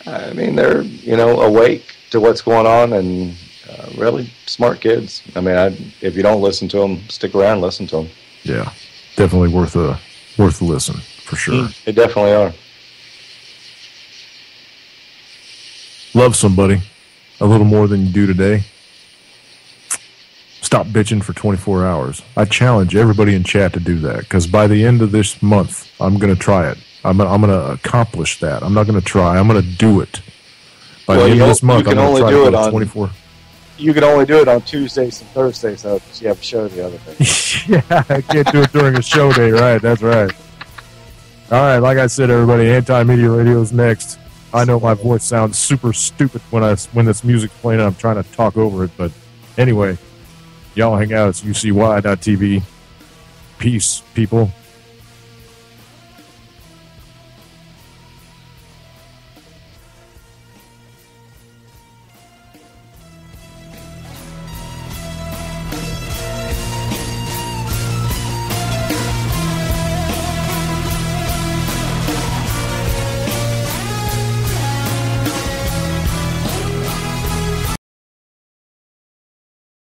they're awake to what's going on and. Really smart kids. If you don't listen to them, stick around and listen to them. Yeah, definitely worth a listen for sure. They definitely are. Love somebody a little more than you do today. Stop bitching for 24 hours. I challenge everybody in chat to do that because by the end of this month, I'm going to try it. I'm going to accomplish that. I'm not going to try. I'm going to do it. By the end of this month, I'm going to try to do it 24. You can only do it on Tuesdays and Thursdays, though, because you have a show the other day. Yeah, I can't do it during a show day, right? That's right. All right, like I said, everybody, Anti-Media Radio is next. I know my voice sounds super stupid when this music's playing and I'm trying to talk over it, but anyway, y'all hang out at UCY.tv. Peace, people.